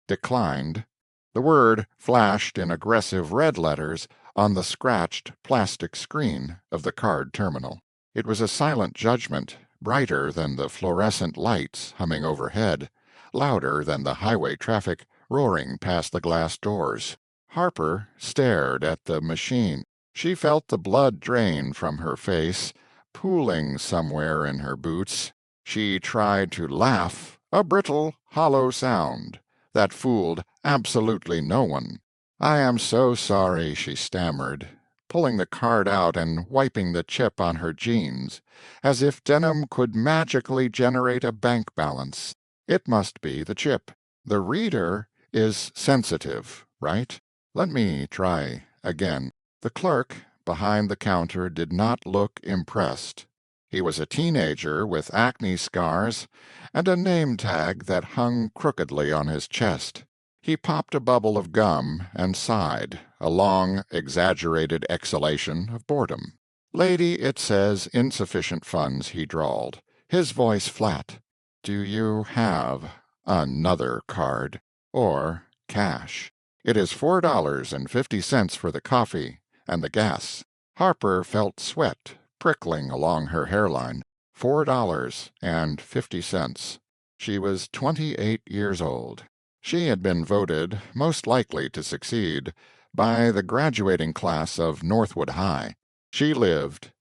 Declined. The word flashed in aggressive red letters on the scratched plastic screen of the card terminal. It was a silent judgment, brighter than the fluorescent lights humming overhead, louder than the highway traffic roaring past the glass doors. Harper stared at the machine. She felt the blood drain from her face, pooling somewhere in her boots. She tried to laugh, a brittle, hollow sound that fooled absolutely no one. "I am so sorry," she stammered, pulling the card out and wiping the chip on her jeans, as if denim could magically generate a bank balance. It must be the chip. The reader is sensitive, right? Let me try again. The clerk behind the counter did not look impressed. He was a teenager with acne scars and a name tag that hung crookedly on his chest. He popped a bubble of gum and sighed, a long, exaggerated exhalation of boredom. "Lady, it says insufficient funds," he drawled, his voice flat. "Do you have another card, or cash? It is $4.50 for the coffee and the gas." Harper felt sweat prickling along her hairline. $4.50. She was 28 years old. She had been voted most likely to succeed by the graduating class of Northwood High. She lived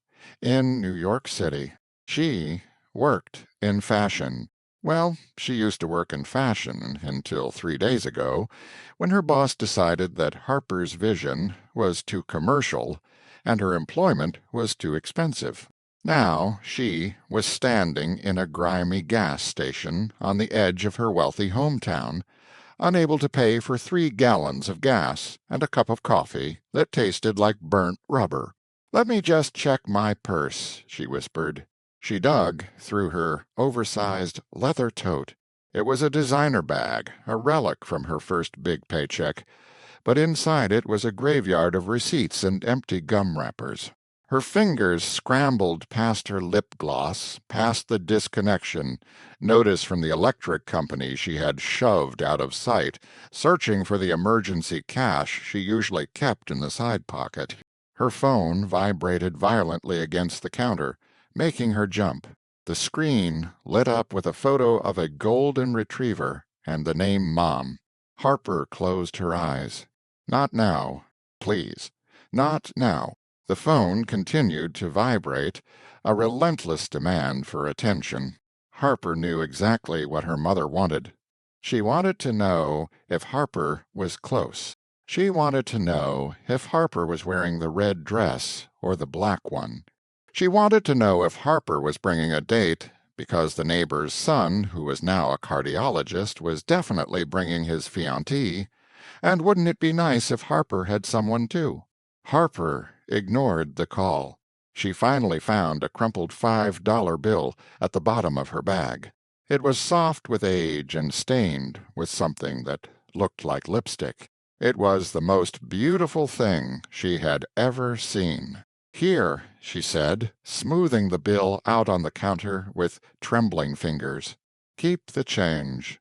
in New York City. She worked in fashion. Well, she used to work in fashion until 3 days ago, when her boss decided that Harper's vision was too commercial and her employment was too expensive. Now she was standing in a grimy gas station on the edge of her wealthy hometown, unable to pay for 3 gallons of gas and a cup of coffee that tasted like burnt rubber. "Let me just check my purse," she whispered. She dug through her oversized leather tote. It was a designer bag, a relic from her first big paycheck, but inside it was a graveyard of receipts and empty gum wrappers. Her fingers scrambled past her lip gloss, past the disconnection, notice from the electric company she had shoved out of sight, searching for the emergency cash she usually kept in the side pocket. Her phone vibrated violently against the counter, making her jump. The screen lit up with a photo of a golden retriever and the name Mom. Harper closed her eyes. "Not now, please. Not now." The phone continued to vibrate, a relentless demand for attention. Harper knew exactly what her mother wanted. She wanted to know if Harper was close. She wanted to know if Harper was wearing the red dress or the black one. She wanted to know if Harper was bringing a date, because the neighbor's son, who was now a cardiologist, was definitely bringing his fiancée, and wouldn't it be nice if Harper had someone too? Harper ignored the call. She finally found a crumpled $5 bill at the bottom of her bag. It was soft with age and stained with something that looked like lipstick. It was the most beautiful thing she had ever seen. "Here," she said, smoothing the bill out on the counter with trembling fingers. "Keep the change."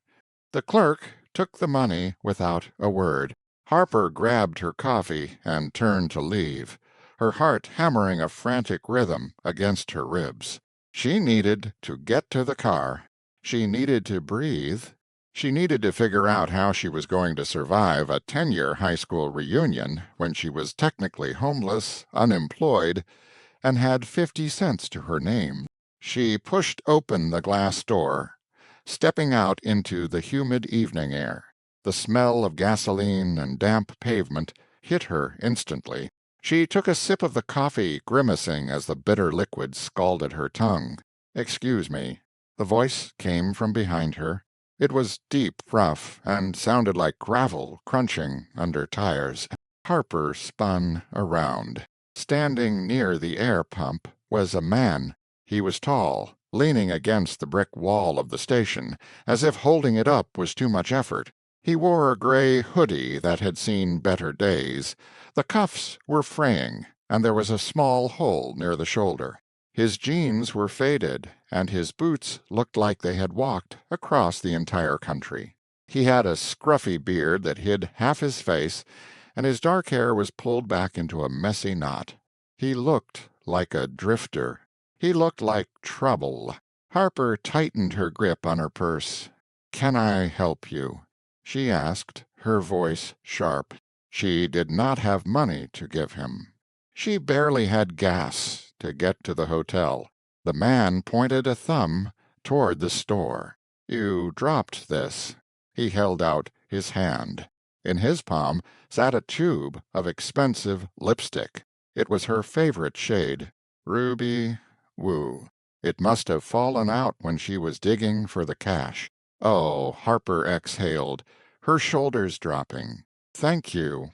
The clerk took the money without a word. Harper grabbed her coffee and turned to leave, her heart hammering a frantic rhythm against her ribs. She needed to get to the car. She needed to breathe. She needed to figure out how she was going to survive a 10-year high school reunion when she was technically homeless, unemployed, and had 50 cents to her name. She pushed open the glass door, stepping out into the humid evening air. The smell of gasoline and damp pavement hit her instantly. She took a sip of the coffee, grimacing as the bitter liquid scalded her tongue. "Excuse me." The voice came from behind her. It was deep, rough, and sounded like gravel crunching under tires. Harper spun around. Standing near the air pump was a man. He was tall, leaning against the brick wall of the station, as if holding it up was too much effort. He wore a gray hoodie that had seen better days. The cuffs were fraying, and there was a small hole near the shoulder. His jeans were faded, and his boots looked like they had walked across the entire country. He had a scruffy beard that hid half his face, and his dark hair was pulled back into a messy knot. He looked like a drifter. He looked like trouble. Harper tightened her grip on her purse. "Can I help you?" she asked, her voice sharp. She did not have money to give him. She barely had gas to get to the hotel. The man pointed a thumb toward the store. "You dropped this." He held out his hand. In his palm sat a tube of expensive lipstick. It was her favorite shade, ruby woo. It must have fallen out when she was digging for the cash. Oh, Harper exhaled, her shoulders dropping. "Thank you."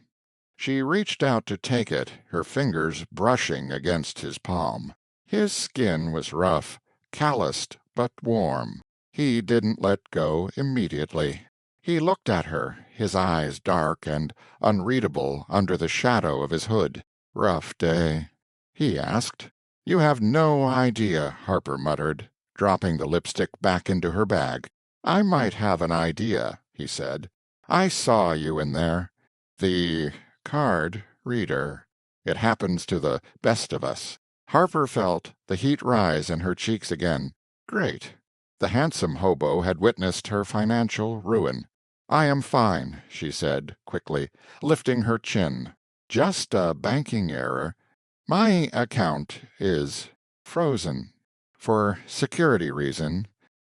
She reached out to take it, her fingers brushing against his palm. His skin was rough, calloused but warm. He didn't let go immediately. He looked at her, his eyes dark and unreadable under the shadow of his hood. "Rough day?" he asked. "You have no idea," Harper muttered, dropping the lipstick back into her bag. "I might have an idea," he said. "I saw you in there. The card reader. It happens to the best of us." Harper felt the heat rise in her cheeks again. Great. The handsome hobo had witnessed her financial ruin. "I am fine," she said, quickly, lifting her chin. "Just a banking error. My account is frozen. For security reason.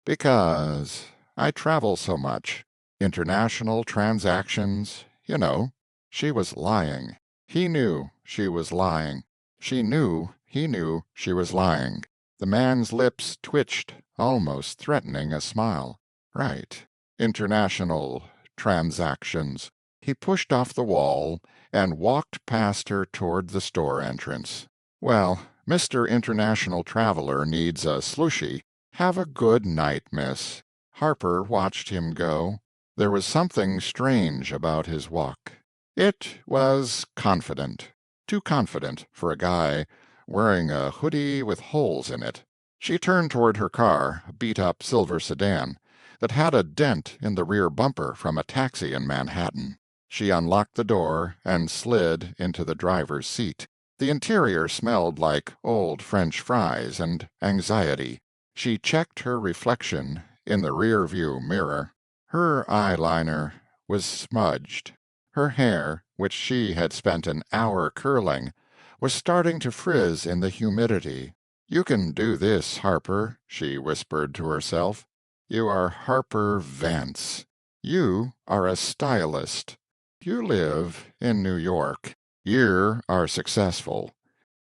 Because I travel so much. International transactions, you know." She was lying. He knew she was lying. She knew he knew she was lying. The man's lips twitched, almost threatening a smile. Right. International transactions. He pushed off the wall and walked past her toward the store entrance. "Well, Mr. International Traveler needs a slushy. Have a good night, miss." Harper watched him go. There was something strange about his walk. It was confident. Too confident for a guy wearing a hoodie with holes in it. She turned toward her car, a beat-up silver sedan, that had a dent in the rear bumper from a taxi in Manhattan. She unlocked the door and slid into the driver's seat. The interior smelled like old French fries and anxiety. She checked her reflection in the rear-view mirror. Her eyeliner was smudged. Her hair, which she had spent an hour curling, was starting to frizz in the humidity. "You can do this, Harper," she whispered to herself. "You are Harper Vance. You are a stylist. You live in New York. You are successful.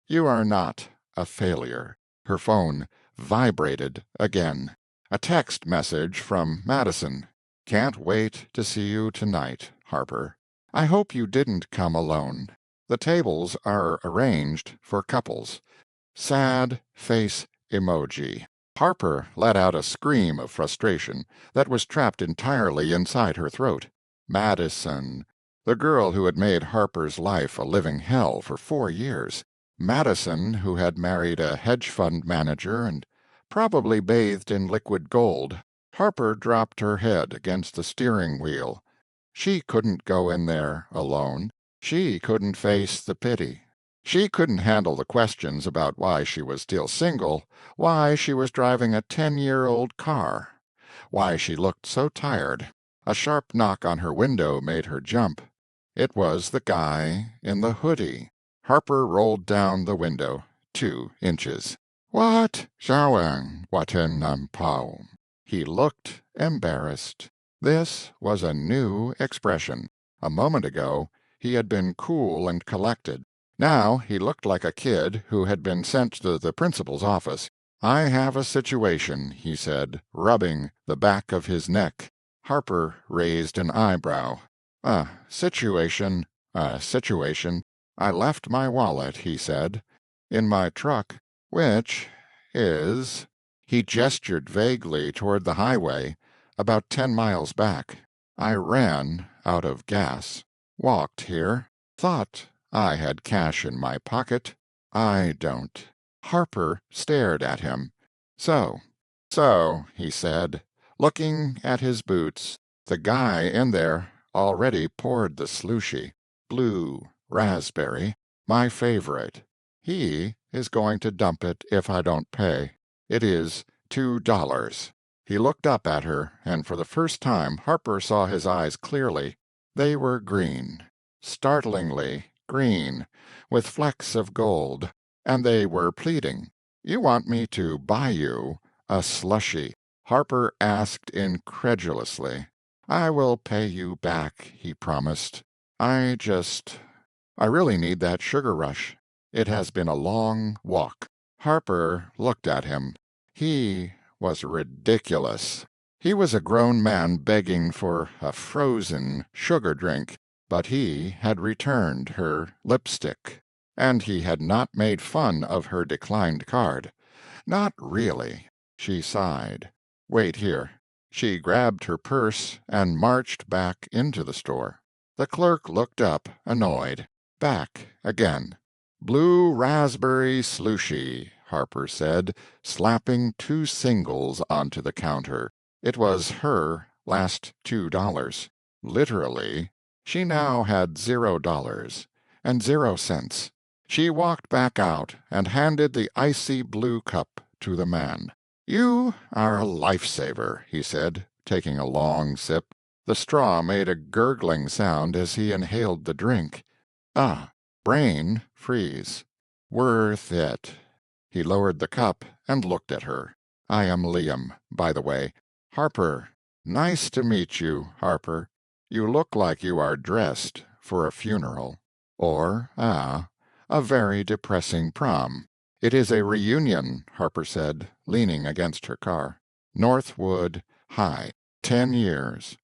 You are not a failure." Her phone vibrated again. A text message from Madison. "Can't wait to see you tonight, Harper. I hope you didn't come alone. The tables are arranged for couples." Sad face emoji. Harper let out a scream of frustration that was trapped entirely inside her throat. Madison, the girl who had made Harper's life a living hell for 4 years. Madison, who had married a hedge fund manager and probably bathed in liquid gold. Harper dropped her head against the steering wheel. She couldn't go in there alone. She couldn't face the pity. She couldn't handle the questions about why she was still single, why she was driving a 10-year-old car, why she looked so tired. A sharp knock on her window made her jump. It was the guy in the hoodie. Harper rolled down the window 2 inches. "What? Shawang, waten pao." He looked embarrassed. This was a new expression. A moment ago he had been cool and collected. Now he looked like a kid who had been sent to the principal's office. "I have a situation," he said, rubbing the back of his neck. Harper raised an eyebrow. "A situation, a situation. I left my wallet," he said, "in my truck, which is—" He gestured vaguely toward the highway, about 10 miles back. "I ran out of gas. Walked here. Thought I had cash in my pocket. I don't." Harper stared at him. So, he said, looking at his boots, The guy in there already poured the slushy. Blue raspberry, my favorite. He is going to dump it if I don't pay. It is $2. He looked up at her, and for the first time Harper saw his eyes clearly. They were green, startlingly green, with flecks of gold, and they were pleading. "You want me to buy you a slushy?" Harper asked incredulously. "I will pay you back," he promised. "I really need that sugar rush. It has been a long walk." Harper looked at him. He was ridiculous. He was a grown man begging for a frozen sugar drink, but he had returned her lipstick, and he had not made fun of her declined card. Not really. She sighed. "Wait here." She grabbed her purse and marched back into the store. The clerk looked up, annoyed. Back again. "Blue raspberry slushy," Harper said, slapping 2 singles onto the counter. It was her last $2. Literally, she now had $0 and 0 cents. She walked back out and handed the icy blue cup to the man. "You are a life-saver," he said, taking a long sip. The straw made a gurgling sound as he inhaled the drink. Ah, brain freeze. Worth it. He lowered the cup and looked at her. "I am Liam, by the way. Harper. Nice to meet you, Harper. You look like you are dressed for a funeral. Or, a very depressing prom." "It is a reunion," Harper said, leaning against her car. "Northwood High. 10 years."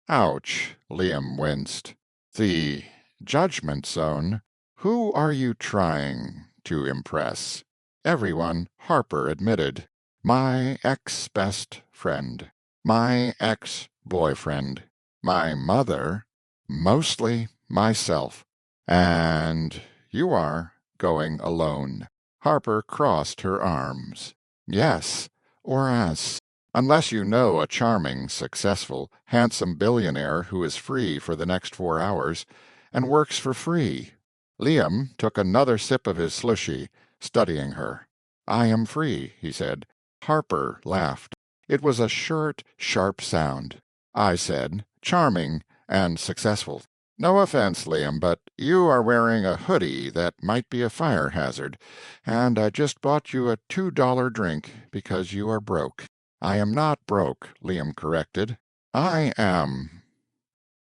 "Ouch," Liam winced. "The Judgment Zone? Who are you trying to impress?" "Everyone," Harper admitted. "My ex-best friend. My ex-boyfriend. My mother. Mostly myself. And you are going alone." Harper crossed her arms. "Yes, or as. Unless you know a charming, successful, handsome billionaire who is free for the next 4 hours, and works for free." Liam took another sip of his slushy, studying her. "I am free," he said. Harper laughed. It was a short, sharp sound. "I said, charming and successful. No offense, Liam, but you are wearing a hoodie that might be a fire hazard, and I just bought you a $2 drink because you are broke." "I am not broke," Liam corrected. "I am.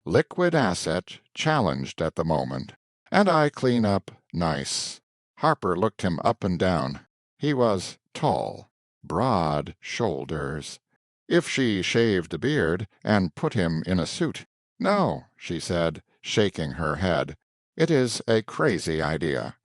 Liquid asset challenged at the moment. And I clean up nice." Harper looked him up and down. He was tall, broad shoulders. If she shaved a beard and put him in a suit. "No," she said, shaking her head. "It is a crazy idea."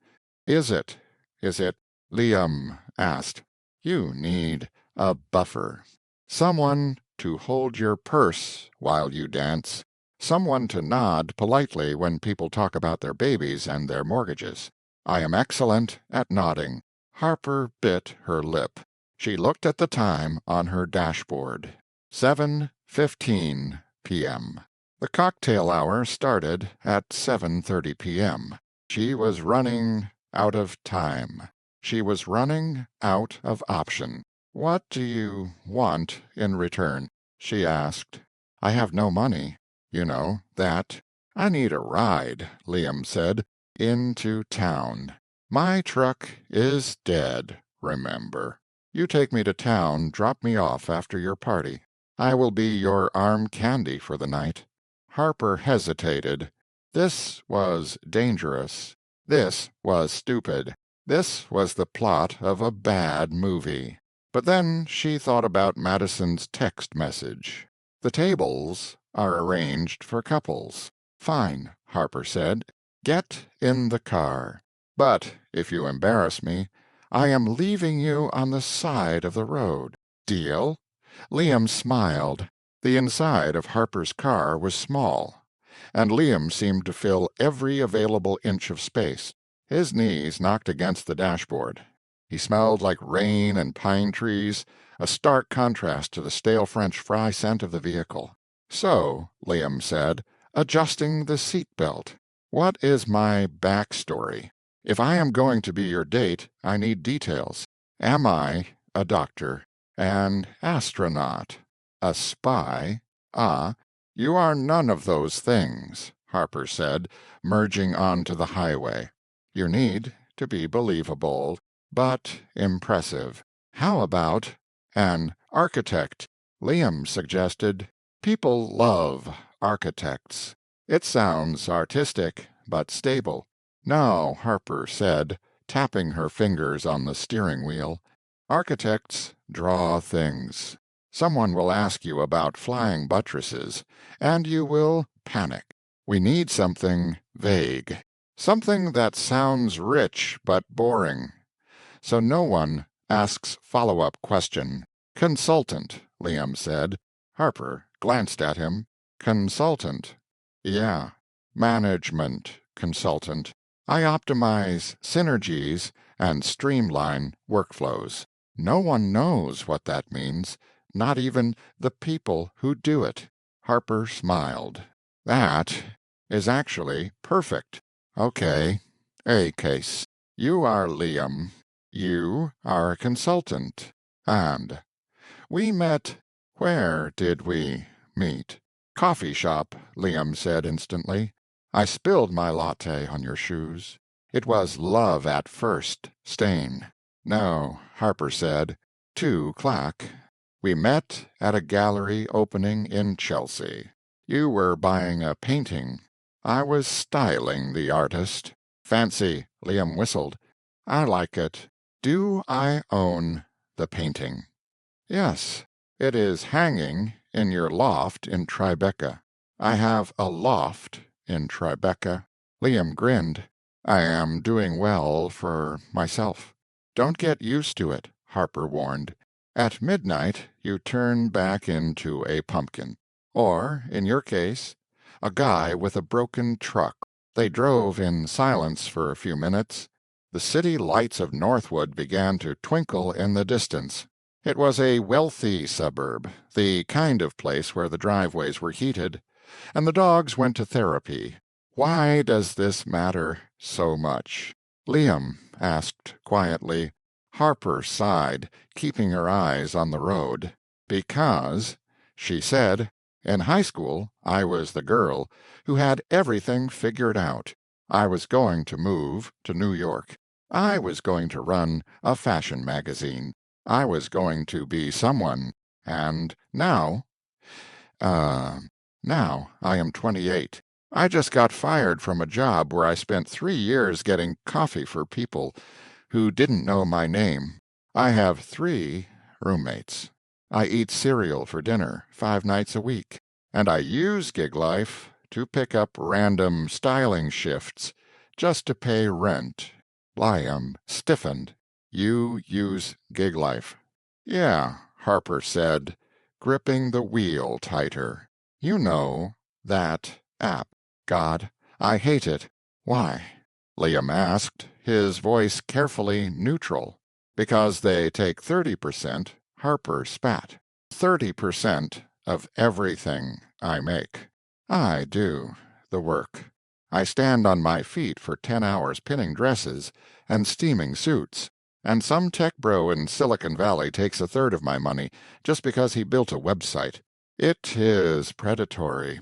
"Is it? Is it?" Liam asked. "You need a buffer. Someone to hold your purse while you dance. Someone to nod politely when people talk about their babies and their mortgages." "I am excellent at nodding." Harper bit her lip. She looked at the time on her dashboard. 7:15 p.m. The cocktail hour started at 7:30 p.m. She was running out of time. She was running out of option. "What do you want in return?" she asked. "I have no money. You know, that." "I need a ride," Liam said, "into town. My truck is dead, remember. You take me to town, drop me off after your party. I will be your arm candy for the night." Harper hesitated. This was dangerous. This was stupid. This was the plot of a bad movie. But then she thought about Madison's text message. "The tables are arranged for couples." "Fine," Harper said. "Get in the car. But if you embarrass me, I am leaving you on the side of the road. Deal?" Liam smiled. The inside of Harper's car was small, and Liam seemed to fill every available inch of space. His knees knocked against the dashboard. He smelled like rain and pine trees, a stark contrast to the stale French fry scent of the vehicle. "So," Liam said, adjusting the seat belt, "what is my backstory? If I am going to be your date, I need details. Am I a doctor, an astronaut, a spy? Ah, you are none of those things," Harper said, merging onto the highway. "You need to be believable, but impressive. How about an architect?" Liam suggested. "People love architects. It sounds artistic, but stable." "No," Harper said, tapping her fingers on the steering wheel. "Architects draw things. Someone will ask you about flying buttresses, and you will panic. We need something vague, something that sounds rich but boring, so no one asks follow-up question. "Consultant," Liam said. Harper glanced at him. "Consultant? Yeah. Management consultant. I optimize synergies and streamline workflows." No one knows what that means, not even the people who do it. Harper smiled. "That is actually perfect. Okay. A case. You are Liam. You are a consultant. And we met. Where did we meet?" "Coffee shop," Liam said instantly. "I spilled my latte on your shoes. It was love at first stain." "No," Harper said. "2 o'clock. We met at a gallery opening in Chelsea. You were buying a painting. I was styling the artist." "Fancy," Liam whistled. "I like it. Do I own the painting?" "Yes. It is hanging in your loft in Tribeca." "I have a loft in Tribeca." Liam grinned. "I am doing well for myself." "Don't get used to it," Harper warned. "At midnight you turn back into a pumpkin. Or, in your case, a guy with a broken truck." They drove in silence for a few minutes. The city lights of Northwood began to twinkle in the distance. It was a wealthy suburb, the kind of place where the driveways were heated, and the dogs went to therapy. "Why does this matter so much?" Liam asked quietly. Harper sighed, keeping her eyes on the road. "Because," she said, "in high school I was the girl who had everything figured out. I was going to move to New York. I was going to run a fashion magazine. I was going to be someone. And uh, now I am 28. I just got fired from a job where I spent 3 years getting coffee for people who didn't know my name. I have 3 roommates. I eat cereal for dinner 5 nights a week. And I use gig life to pick up random styling shifts just to pay rent." Liam stiffened. "You use gig life?" "Yeah," Harper said, gripping the wheel tighter. "You know that app. God, I hate it." "Why?" Liam asked, his voice carefully neutral. "Because they take 30%, Harper spat. 30% of everything I make. I do the work. I stand on my feet for 10 hours pinning dresses and steaming suits. And some tech bro in Silicon Valley takes a third of my money just because he built a website. It is predatory."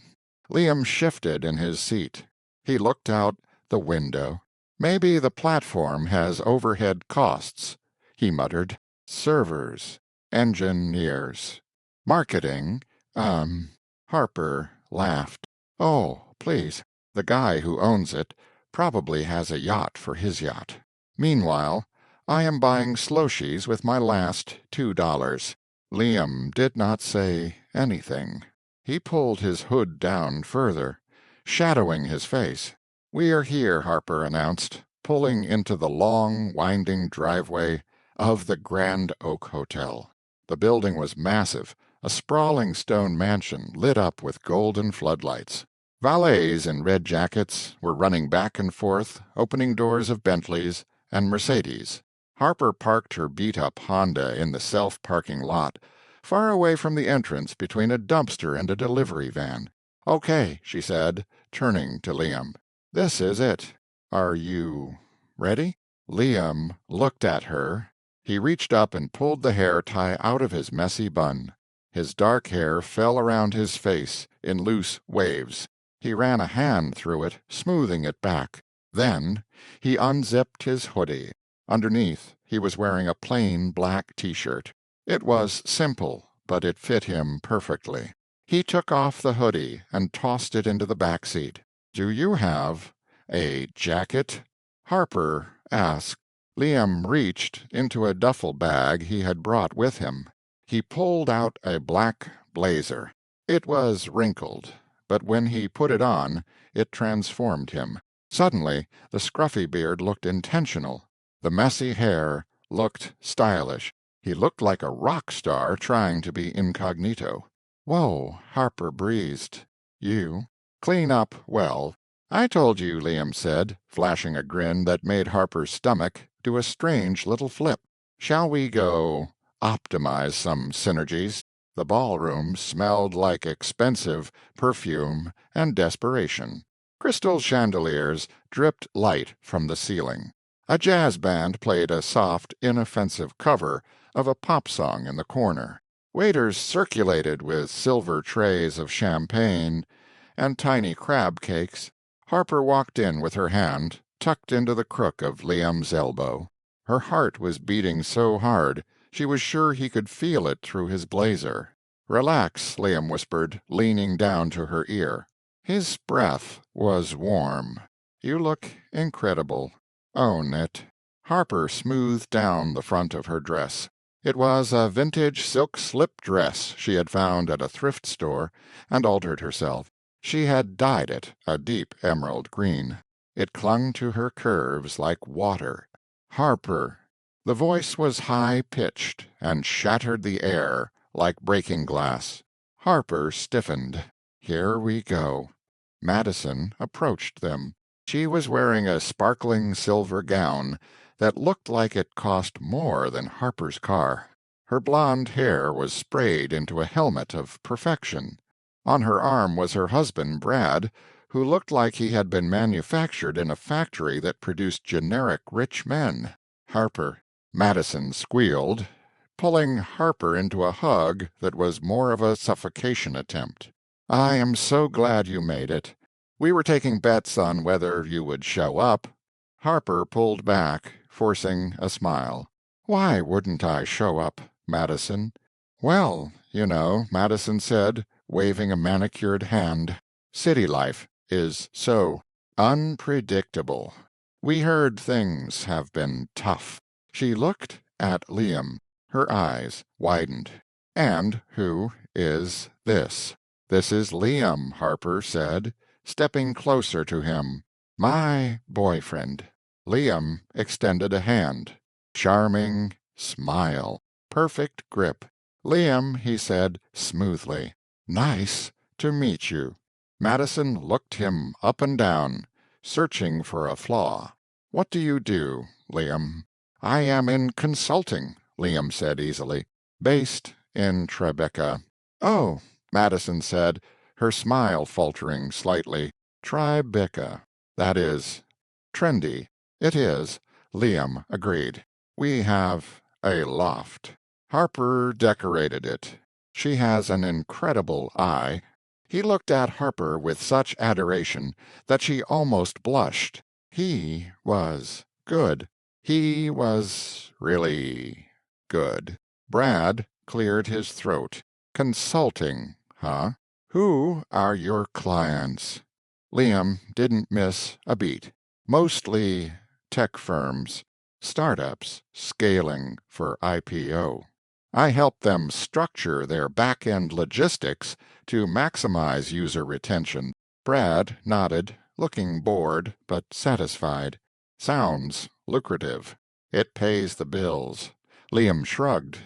Liam shifted in his seat. He looked out the window. "Maybe the platform has overhead costs," he muttered. "Servers, engineers, marketing, Harper laughed. "Oh, please. The guy who owns it probably has a yacht for his yacht. Meanwhile, I am buying Sloshies with my last $2. Liam did not say anything. He pulled his hood down further, shadowing his face. "We are here," Harper announced, pulling into the long, winding driveway of the Grand Oak Hotel. The building was massive, a sprawling stone mansion lit up with golden floodlights. Valets in red jackets were running back and forth, opening doors of Bentleys and Mercedes. Harper parked her beat-up Honda in the self-parking lot, far away from the entrance between a dumpster and a delivery van. "Okay," she said, turning to Liam. "This is it. Are you ready?" Liam looked at her. He reached up and pulled the hair tie out of his messy bun. His dark hair fell around his face in loose waves. He ran a hand through it, smoothing it back. Then he unzipped his hoodie. Underneath, he was wearing a plain black T-shirt. It was simple, but it fit him perfectly. He took off the hoodie and tossed it into the back seat. "Do you have a jacket?" Harper asked. Liam reached into a duffel bag he had brought with him. He pulled out a black blazer. It was wrinkled, but when he put it on, it transformed him. Suddenly, the scruffy beard looked intentional. The messy hair looked stylish. He looked like a rock star trying to be incognito. "Whoa," Harper breezed. "You clean up well." "I told you," Liam said, flashing a grin that made Harper's stomach do a strange little flip. "Shall we go optimize some synergies?" The ballroom smelled like expensive perfume and desperation. Crystal chandeliers dripped light from the ceiling. A jazz band played a soft, inoffensive cover of a pop song in the corner. Waiters circulated with silver trays of champagne and tiny crab cakes. Harper walked in with her hand tucked into the crook of Liam's elbow. Her heart was beating so hard she was sure he could feel it through his blazer. "Relax," Liam whispered, leaning down to her ear. His breath was warm. "You look incredible. Own it." Harper smoothed down the front of her dress. It was a vintage silk slip dress she had found at a thrift store and altered herself. She had dyed it a deep emerald green. It clung to her curves like water. "Harper." The voice was high-pitched and shattered the air like breaking glass. Harper stiffened. "Here we go." Madison approached them. She was wearing a sparkling silver gown that looked like it cost more than Harper's car. Her blonde hair was sprayed into a helmet of perfection. On her arm was her husband, Brad, who looked like he had been manufactured in a factory that produced generic rich men. "Harper." Madison squealed, pulling Harper into a hug that was more of a suffocation attempt. "I am so glad you made it. We were taking bets on whether you would show up." Harper pulled back, forcing a smile. "Why wouldn't I show up, Madison?" "Well, you know," Madison said, waving a manicured hand, "city life is so unpredictable. We heard things have been tough." She looked at Liam. Her eyes widened. "And who is this?" "This is Liam," Harper said, stepping closer to him. "My boyfriend." Liam extended a hand. Charming smile. Perfect grip. "Liam," he said smoothly. "Nice to meet you." Madison looked him up and down, searching for a flaw. "What do you do, Liam?" "I am in consulting," Liam said easily. "Based in Tribeca." "Oh," Madison said, her smile faltering slightly. "Tribeca. That is trendy." "It is," Liam agreed. "We have a loft. Harper decorated it. She has an incredible eye." He looked at Harper with such adoration that she almost blushed. He was good. He was really good. Brad cleared his throat. "Consulting, huh? Who are your clients?" Liam didn't miss a beat. "Mostly tech firms, startups scaling for IPO. I help them structure their back-end logistics to maximize user retention." Brad nodded, looking bored but satisfied. "Sounds lucrative. It pays the bills." Liam shrugged.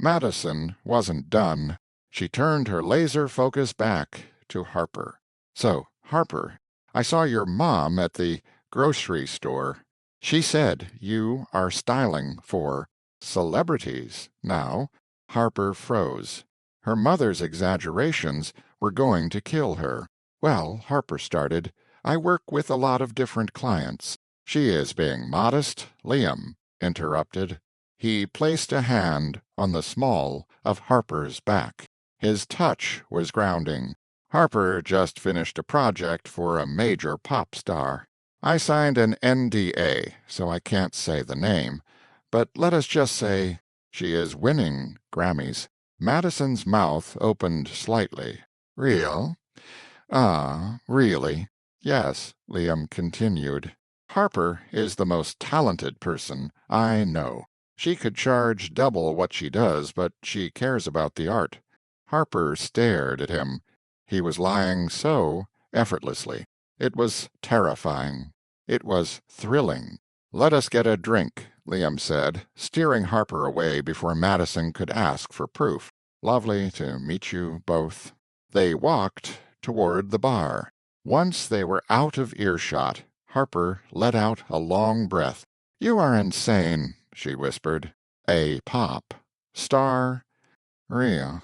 Madison wasn't done. She turned her laser focus back to Harper. "So, Harper, I saw your mom at the grocery store. She said you are styling for celebrities now." Harper froze. Her mother's exaggerations were going to kill her. "Well," Harper started, "I work with a lot of different clients." "She is being modest," Liam interrupted. He placed a hand on the small of Harper's back. His touch was grounding. "Harper just finished a project for a major pop star. I signed an NDA, so I can't say the name, but let us just say she is winning Grammys." Madison's mouth opened slightly. "Real? Ah, really?" "Yes," Liam continued. "Harper is the most talented person I know. She could charge double what she does, but she cares about the art." Harper stared at him. He was lying so effortlessly. It was terrifying. It was thrilling. "Let us get a drink," Liam said, steering Harper away before Madison could ask for proof. "Lovely to meet you both." They walked toward the bar. Once they were out of earshot, Harper let out a long breath. "You are insane," she whispered. "A pop star? Real,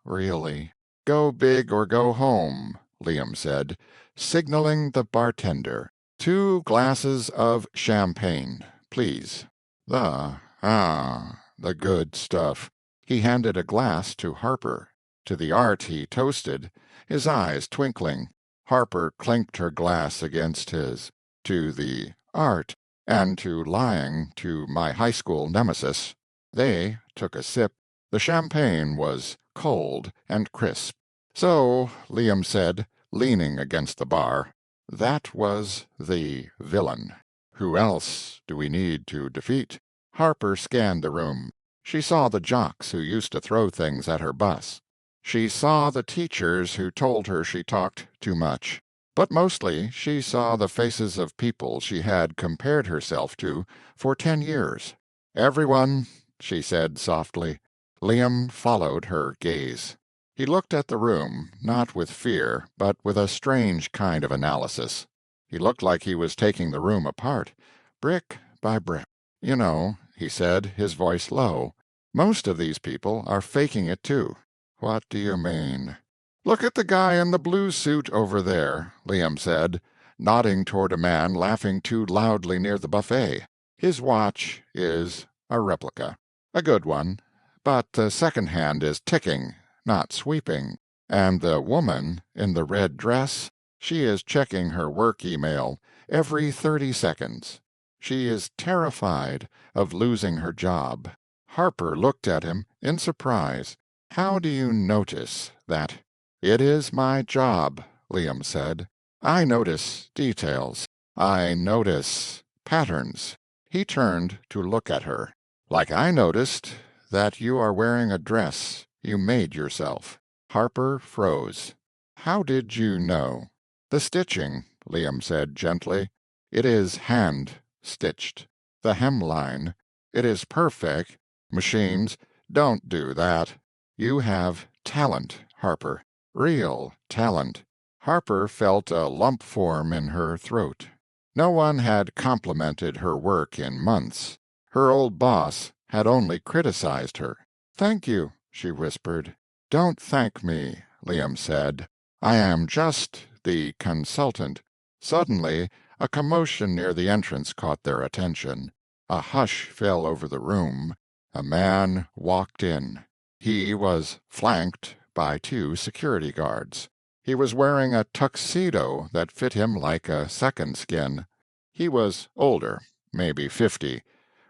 really." "Go big or go home," Liam said, signaling the bartender. "2 glasses of champagne, please." The good stuff." He handed a glass to Harper. To the art he toasted, his eyes twinkling. Harper clinked her glass against his. "To the art, and to lying to my high school nemesis." They took a sip. The champagne was cold and crisp. "So," Liam said, leaning against the bar, "that was the villain. Who else do we need to defeat?" Harper scanned the room. She saw the jocks who used to throw things at her bus. She saw the teachers who told her she talked too much. But mostly she saw the faces of people she had compared herself to for 10 years. "Everyone," she said softly. Liam followed her gaze. He looked at the room, not with fear, but with a strange kind of analysis. He looked like he was taking the room apart, brick by brick. "You know," he said, his voice low, "most of these people are faking it, too." "What do you mean?" "Look at the guy in the blue suit over there," Liam said, nodding toward a man laughing too loudly near the buffet. "His watch is a replica. A good one, but the second hand is ticking, not sweeping. And the woman in the red dress, she is checking her work email every 30 seconds. She is terrified of losing her job." Harper looked at him in surprise. "How do you notice that?" "It is my job," Liam said. "I notice details. I notice patterns." He turned to look at her. "Like I noticed that you are wearing a dress you made yourself." Harper froze. "How did you know?" "The stitching," Liam said gently. "It is hand-stitched. The hemline. It is perfect. Machines don't do that. You have talent, Harper. Real talent." Harper felt a lump form in her throat. No one had complimented her work in months. Her old boss had only criticized her. "Thank you," she whispered. "Don't thank me," Liam said. "I am just the consultant." Suddenly a commotion near the entrance caught their attention. A hush fell over the room. A man walked in. He was flanked by 2 security guards. He was wearing a tuxedo that fit him like a second skin. He was older, maybe 50,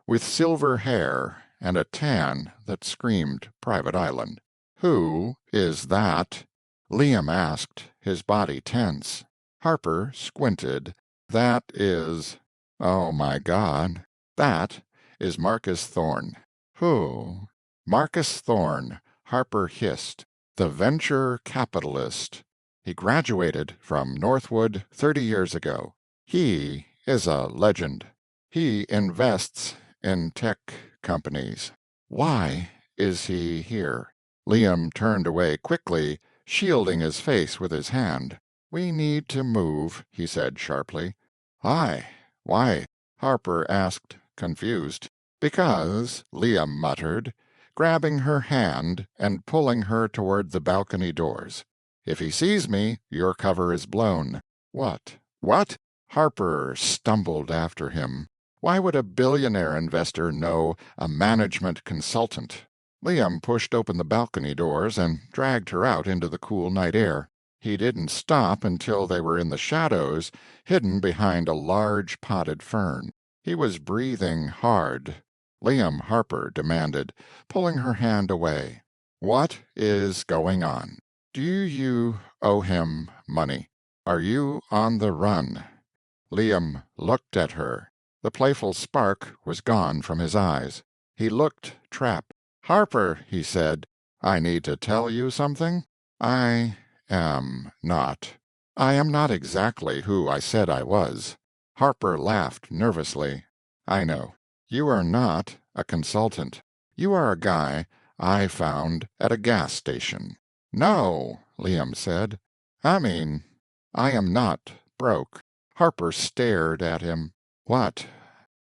with silver hair and a tan that screamed private island. "Who is that?" Liam asked, his body tense. Harper squinted. "That is— oh, my God, that is Marcus Thorne." "Who?" "Marcus Thorne," Harper hissed. "The venture capitalist. He graduated from Northwood 30 years ago. He is a legend. He invests in tech companies." "Why is he here?" Liam turned away quickly, shielding his face with his hand. "We need to move," he said sharply. "Aye, why?" Harper asked, confused. "Because," Liam muttered, grabbing her hand and pulling her toward the balcony doors. "If he sees me, your cover is blown." "What? What?" Harper stumbled after him. Why would a billionaire investor know a management consultant? Liam pushed open the balcony doors and dragged her out into the cool night air. He didn't stop until they were in the shadows, hidden behind a large potted fern. He was breathing hard. "Liam," Harper demanded, pulling her hand away. "What is going on? Do you owe him money? Are you on the run?" Liam looked at her. The playful spark was gone from his eyes. He looked trapped. "Harper," he said, "I need to tell you something. I am not. I am not exactly who I said I was." Harper laughed nervously. "I know. You are not a consultant. You are a guy I found at a gas station." "No," Liam said. "I mean, I am not broke." Harper stared at him. "What?"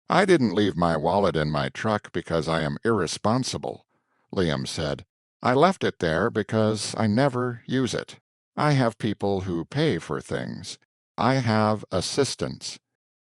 "I didn't leave my wallet in my truck because I am irresponsible," Liam said. "I left it there because I never use it. I have people who pay for things. I have assistants."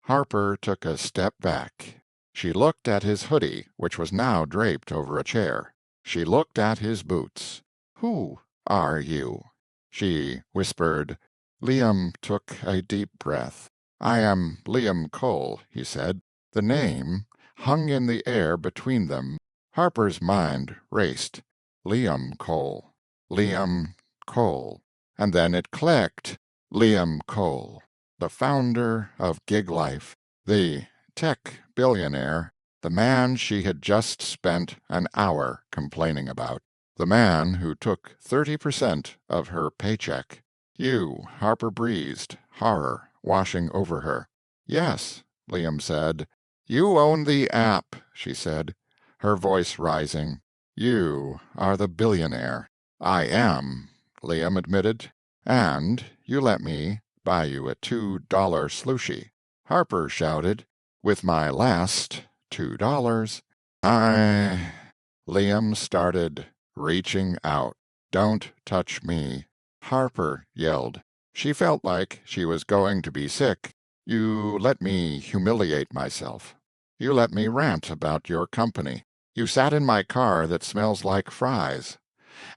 Harper took a step back. She looked at his hoodie, which was now draped over a chair. She looked at his boots. "Who are you?" she whispered. Liam took a deep breath. "I am Liam Cole," he said. The name hung in the air between them. Harper's mind raced. Liam Cole. Liam Cole. And then it clicked. Liam Cole, the founder of Gig Life, the tech billionaire, the man she had just spent an hour complaining about, the man who took 30% of her paycheck. "You," Harper breathed, horror washing over her. "Yes," Liam said. "You own the app," she said, her voice rising. "You are the billionaire." "I am," Liam admitted. "And you let me buy you a $2 slushie." Harper shouted, "With my last $2. I—" Liam started reaching out. "Don't touch me," Harper yelled. She felt like she was going to be sick. "You let me humiliate myself. You let me rant about your company. You sat in my car that smells like fries,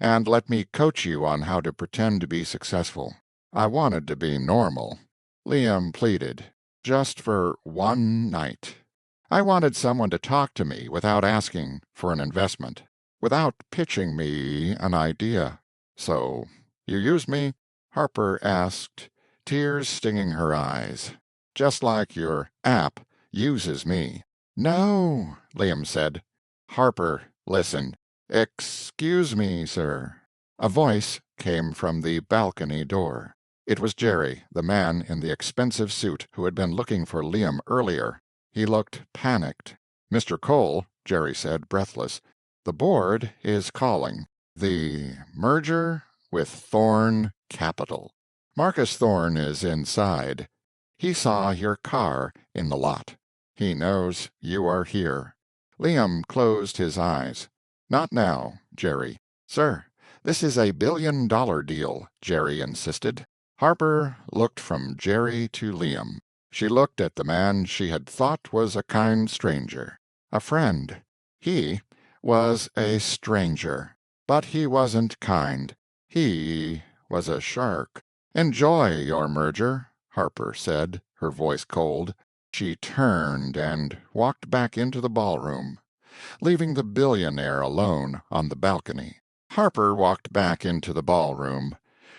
and let me coach you on how to pretend to be successful. I wanted to be normal." Liam pleaded, "Just for one night. I wanted someone to talk to me without asking for an investment, without pitching me an idea." "So you used me?" Harper asked, tears stinging her eyes. "Just like your app uses me." "No," Liam said. Harper listened. "Excuse me, sir." A voice came from the balcony door. It was Jerry, the man in the expensive suit who had been looking for Liam earlier. He looked panicked. "Mr. Cole," Jerry said, breathless, "the board is calling. The merger with Thorne Capital. Marcus Thorne is inside. He saw your car in the lot. He knows you are here." Liam closed his eyes. "Not now, Jerry." "Sir, this is a $1 billion deal," Jerry insisted. Harper looked from Jerry to Liam. She looked at the man she had thought was a kind stranger, a friend. He was a stranger, but he wasn't kind. He was a shark. "Enjoy your merger," Harper said, her voice cold. She turned and walked back into the ballroom, leaving the billionaire alone on the balcony. Harper walked back into the ballroom,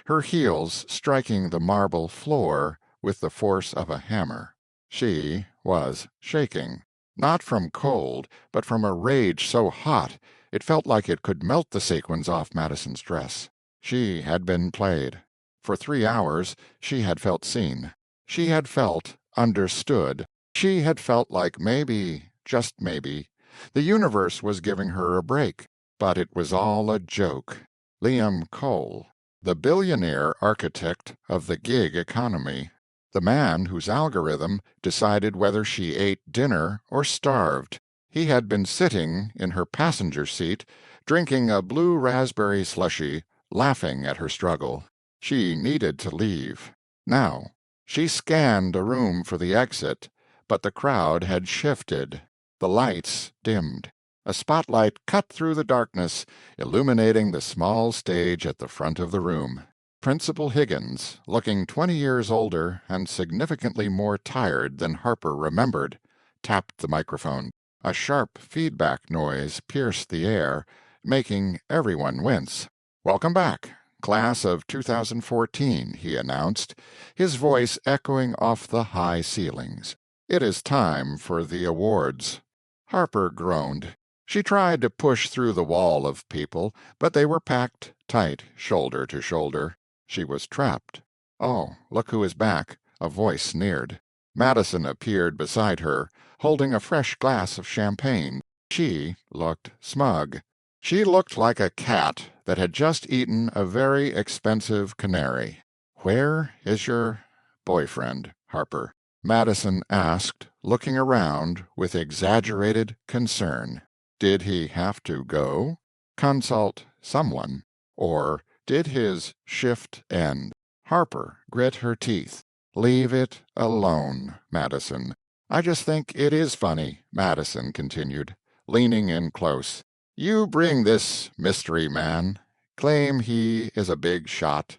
her heels striking the marble floor with the force of a hammer. She was shaking, not from cold, but from a rage so hot it felt like it could melt the sequins off Madison's dress. She had been played. For 3 hours she had felt seen. She had felt understood. She had felt like maybe, just maybe, the universe was giving her a break. But it was all a joke. Liam Cole, the billionaire architect of the gig economy, the man whose algorithm decided whether she ate dinner or starved. He had been sitting in her passenger seat, drinking a blue raspberry slushie, laughing at her struggle. She needed to leave. Now. She scanned a room for the exit, but the crowd had shifted. The lights dimmed. A spotlight cut through the darkness, illuminating the small stage at the front of the room. Principal Higgins, looking 20 years older and significantly more tired than Harper remembered, tapped the microphone. A sharp feedback noise pierced the air, making everyone wince. "Welcome back, class of 2014, he announced, his voice echoing off the high ceilings. "It is time for the awards." Harper groaned. She tried to push through the wall of people, but they were packed tight, shoulder to shoulder. She was trapped. "Oh, look who is back," a voice sneered. Madison appeared beside her, holding a fresh glass of champagne. She looked smug. She looked like a cat that had just eaten a very expensive canary. "Where is your boyfriend, Harper?" Madison asked, looking around with exaggerated concern. Did he have to go? Consult someone? Or did his shift end? Harper grit her teeth. "Leave it alone, Madison." "I just think it is funny," Madison continued, leaning in close. "You bring this mystery man, claim he is a big shot,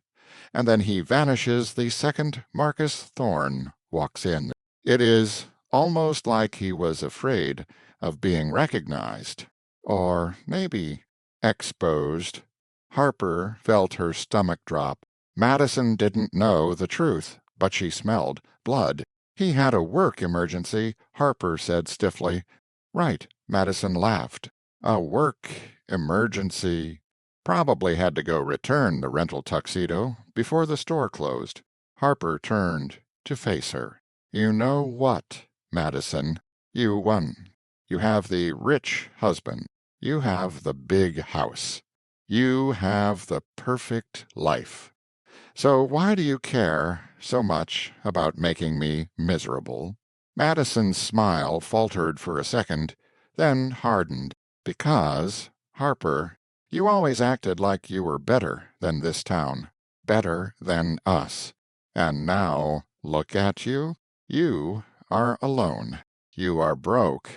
and then he vanishes the second Marcus Thorne walks in. It is almost like he was afraid of being recognized, or maybe exposed." Harper felt her stomach drop. Madison didn't know the truth, but she smelled blood. "He had a work emergency," Harper said stiffly. "Right," Madison laughed. "A work emergency." Probably had to go return the rental tuxedo before the store closed. Harper turned to face her. "You know what, Madison? You won. You have the rich husband. You have the big house. You have the perfect life. So why do you care so much about making me miserable?" Madison's smile faltered for a second, then hardened. "Because, Harper, you always acted like you were better than this town, better than us. And now, look at you. You are alone. You are broke.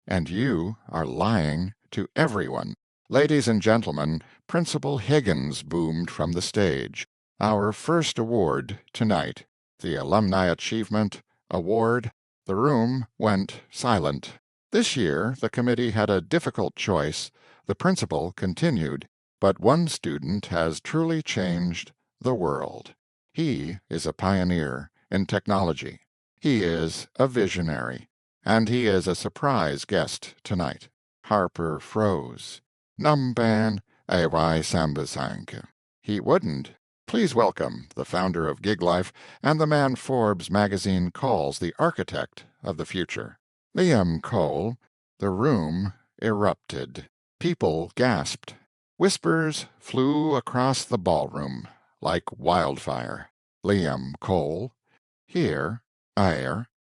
And you are lying to everyone." "Ladies and gentlemen, Principal Higgins," boomed from the stage. "Our first award tonight, the Alumni Achievement Award." The room went silent. "This year the committee had a difficult choice," the principal continued, "but one student has truly changed the world. He is a pioneer in technology. He is a visionary. And he is a surprise guest tonight." Harper froze. "Numban ay Sambasanka." He wouldn't. Please welcome the founder of Gig Life and the man Forbes magazine calls the architect of the future. Liam Cole. The room erupted. People gasped. Whispers flew across the ballroom like wildfire. Liam Cole. Here,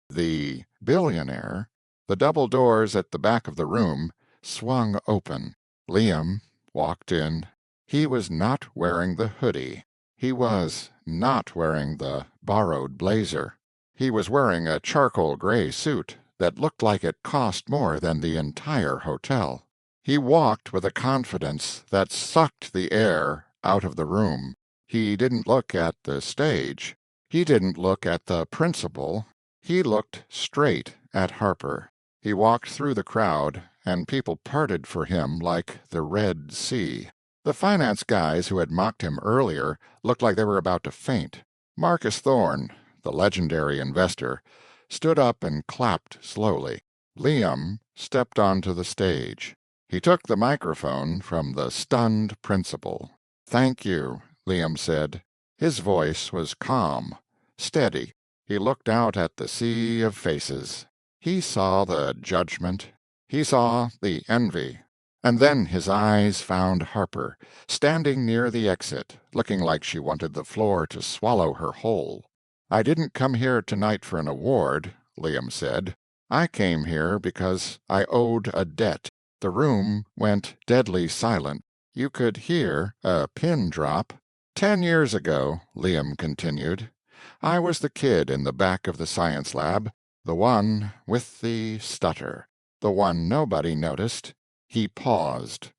the billionaire. The double doors at the back of the room swung open. Liam walked in. He was not wearing the hoodie. He was not wearing the borrowed blazer. He was wearing a charcoal gray suit that looked like it cost more than the entire hotel. He walked with a confidence that sucked the air out of the room. He didn't look at the stage. He didn't look at the principal. He looked straight at Harper. He walked through the crowd, and people parted for him like the Red Sea. The finance guys who had mocked him earlier looked like they were about to faint. Marcus Thorne, the legendary investor, stood up and clapped slowly. Liam stepped onto the stage. He took the microphone from the stunned principal. "Thank you," Liam said. His voice was calm, steady. He looked out at the sea of faces. He saw the judgment. He saw the envy. And then his eyes found Harper, standing near the exit, looking like she wanted the floor to swallow her whole. "I didn't come here tonight for an award," Liam said. I came here because I owed a debt. The room went deadly silent. You could hear a pin drop. 10 years ago, Liam continued, I was the kid in the back of the science lab, the one with the stutter, the one nobody noticed. He paused.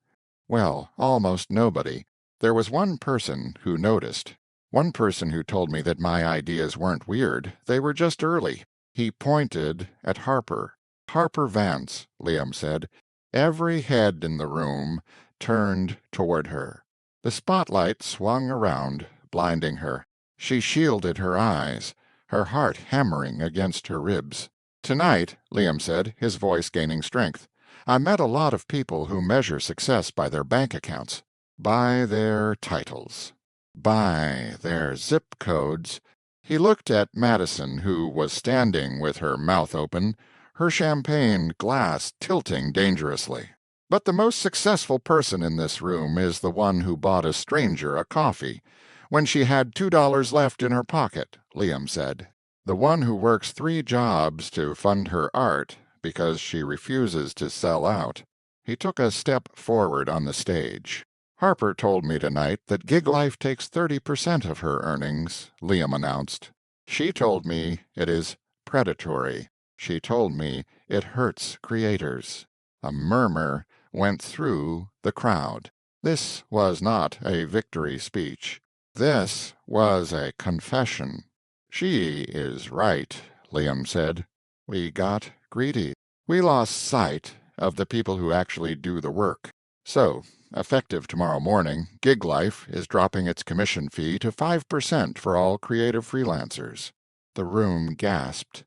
Well, almost nobody. There was one person who noticed. One person who told me that my ideas weren't weird, they were just early. He pointed at Harper. Harper Vance, Liam said. Every head in the room turned toward her. The spotlight swung around, blinding her. She shielded her eyes, her heart hammering against her ribs. Tonight, Liam said, his voice gaining strength, I met a lot of people who measure success by their bank accounts, by their titles, by their zip codes. He looked at Madison, who was standing with her mouth open, her champagne glass tilting dangerously. But the most successful person in this room is the one who bought a stranger a coffee when she had $2 left in her pocket, Liam said. The one who works 3 jobs to fund her art because she refuses to sell out. He took a step forward on the stage. Harper told me tonight that gig life takes 30% of her earnings, Liam announced. She told me it is predatory. She told me it hurts creators. A murmur went through the crowd. This was not a victory speech. This was a confession. She is right, Liam said. We got greedy. We lost sight of the people who actually do the work. So, effective tomorrow morning, Gig Life is dropping its commission fee to 5% for all creative freelancers. The room gasped.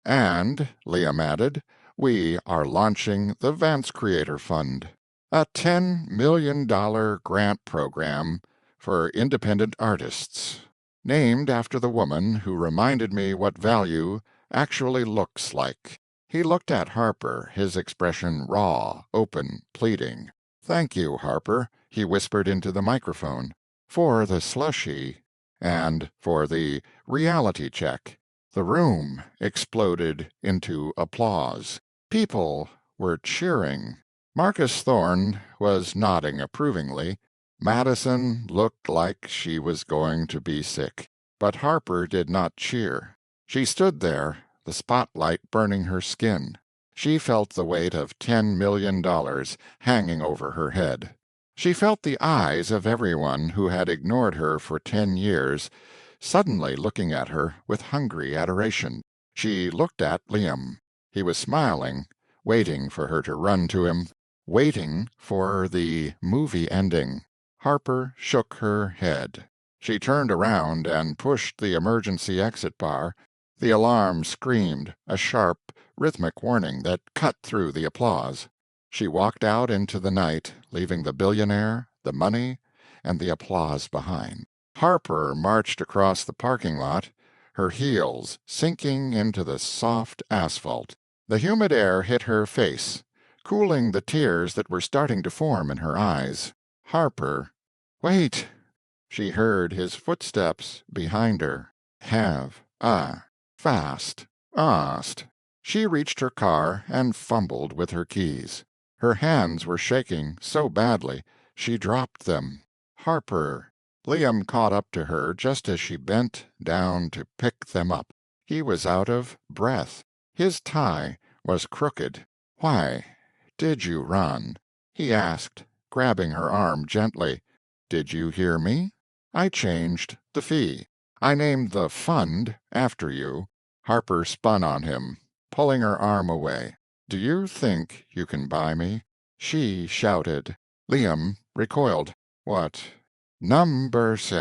And, Liam added, we are launching the Vance Creator Fund, a $10 million grant program for independent artists, named after the woman who reminded me what value actually looks like. He looked at Harper, his expression raw, open, pleading. Thank you, Harper, he whispered into the microphone, for the slushy and for the reality check. The room exploded into applause. People were cheering. Marcus Thorne was nodding approvingly. Madison looked like she was going to be sick. But Harper did not cheer. She stood there, the spotlight burning her skin. She felt the weight of $10 million hanging over her head. She felt the eyes of everyone who had ignored her for 10 years, suddenly looking at her with hungry adoration. She looked at Liam. He was smiling, waiting for her to run to him, waiting for the movie ending. Harper shook her head. She turned around and pushed the emergency exit bar. The alarm screamed, a sharp, rhythmic warning that cut through the applause. She walked out into the night, leaving the billionaire, the money, and the applause behind. Harper marched across the parking lot, her heels sinking into the soft asphalt. The humid air hit her face, cooling the tears that were starting to form in her eyes. Harper, wait! She heard his footsteps behind her. Fast. Ast. She reached her car and fumbled with her keys. Her hands were shaking so badly she dropped them. Harper. Liam caught up to her just as she bent down to pick them up. He was out of breath. His tie was crooked. Why did you run? He asked, grabbing her arm gently. Did you hear me? I changed the fee. I named the fund after you. Harper spun on him, pulling her arm away. Do you think you can buy me? She shouted. Liam recoiled. What? Numbers.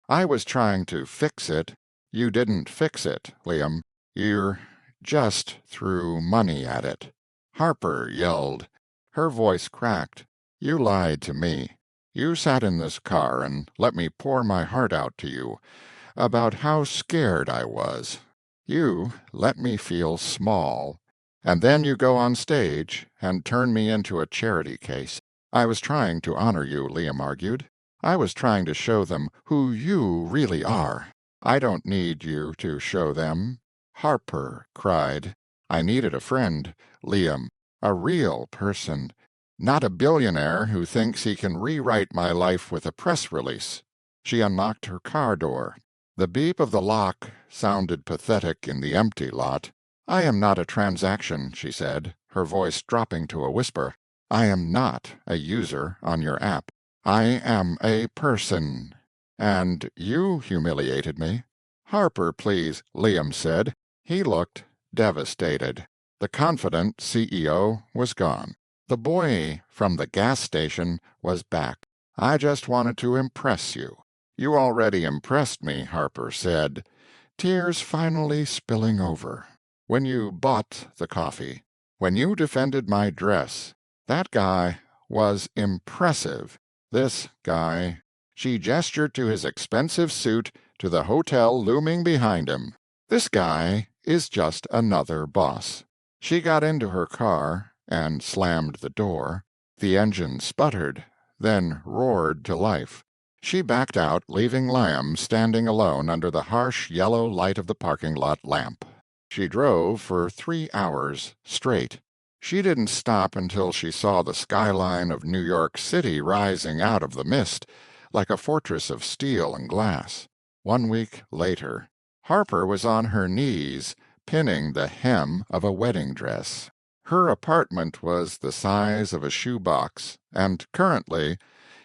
I was trying to fix it. You didn't fix it, Liam. You just threw money at it. Harper yelled. Her voice cracked. You lied to me. You sat in this car and let me pour my heart out to you about how scared I was. You let me feel small, and then you go on stage and turn me into a charity case. I was trying to honor you, Liam argued. I was trying to show them who you really are. I don't need you to show them. Harper cried. I needed a friend, Liam, a real person, not a billionaire who thinks he can rewrite my life with a press release. She unlocked her car door. The beep of the lock sounded pathetic in the empty lot. I am not a transaction, she said, her voice dropping to a whisper. I am not a user on your app. I am a person. And you humiliated me. Harper, please, Liam said. He looked devastated. The confident CEO was gone. The boy from the gas station was back. I just wanted to impress you. You already impressed me, Harper said, tears finally spilling over. When you bought the coffee, when you defended my dress, that guy was impressive. This guy. She gestured to his expensive suit, to the hotel looming behind him. This guy is just another boss. She got into her car and slammed the door. The engine sputtered, then roared to life. She backed out, leaving Lamb standing alone under the harsh yellow light of the parking lot lamp. She drove for 3 hours straight. She didn't stop until she saw the skyline of New York City rising out of the mist, like a fortress of steel and glass. 1 week later, Harper was on her knees, pinning the hem of a wedding dress. Her apartment was the size of a shoebox, and currently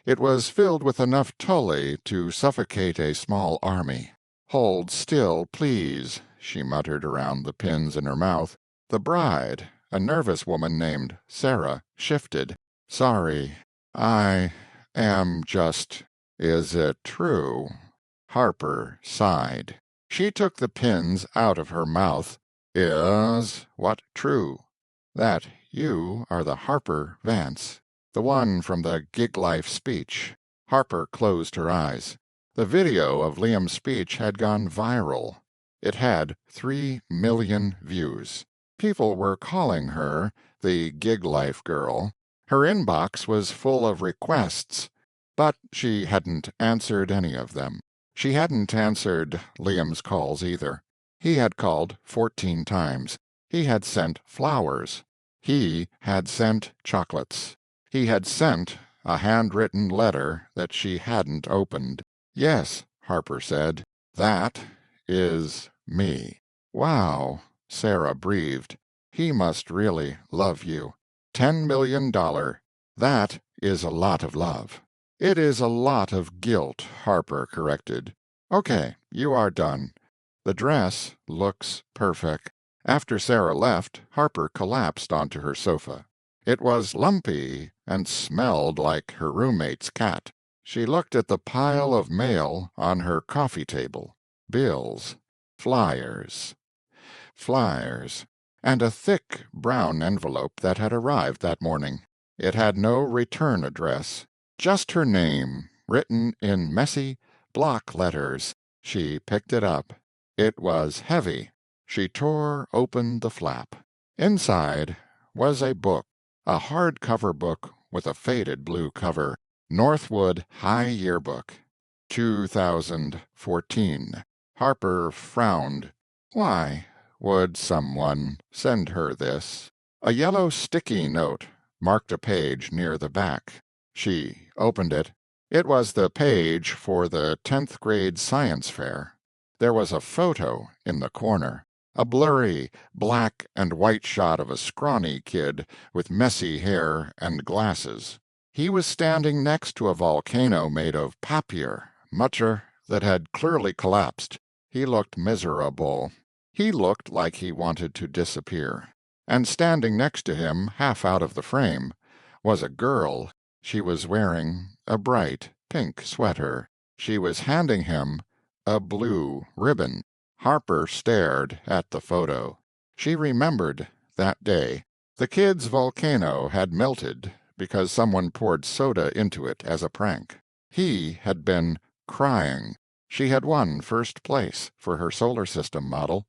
it was filled with enough tully to suffocate a small army. Hold still, please, she muttered around the pins in her mouth. The bride, a nervous woman named Sarah, shifted. Sorry, I am just. Is it true? Harper sighed. She took the pins out of her mouth. Is what true? That you are the Harper Vance, the one from the Gig Life speech. Harper closed her eyes. The video of Liam's speech had gone viral. It had 3 million views. People were calling her the Gig Life girl. Her inbox was full of requests, but she hadn't answered any of them. She hadn't answered Liam's calls either. He had called 14 times. He had sent flowers. He had sent chocolates. He had sent a handwritten letter that she hadn't opened. Yes, Harper said, that is me. Wow, Sarah breathed. He must really love you. $10 million. That is a lot of love. It is a lot of guilt, Harper corrected. Okay, you are done. The dress looks perfect. After Sarah left, Harper collapsed onto her sofa. It was lumpy and smelled like her roommate's cat. She looked at the pile of mail on her coffee table. Bills, flyers, and a thick brown envelope that had arrived that morning. It had no return address, just her name, written in messy block letters. She picked it up. It was heavy. She tore open the flap. Inside was a book, a hardcover book with a faded blue cover, Northwood High Yearbook, 2014. Harper frowned. Why would someone send her this? A yellow sticky note marked a page near the back. She opened it. It was the page for the 10th grade science fair. There was a photo in the corner, a blurry black and white shot of a scrawny kid with messy hair and glasses. He was standing next to a volcano made of papier, mache, that had clearly collapsed. He looked miserable. He looked like he wanted to disappear. And standing next to him, half out of the frame, was a girl. She was wearing a bright pink sweater. She was handing him a blue ribbon. Harper stared at the photo. She remembered that day. The kid's volcano had melted because someone poured soda into it as a prank. He had been crying. She had won first place for her solar system model.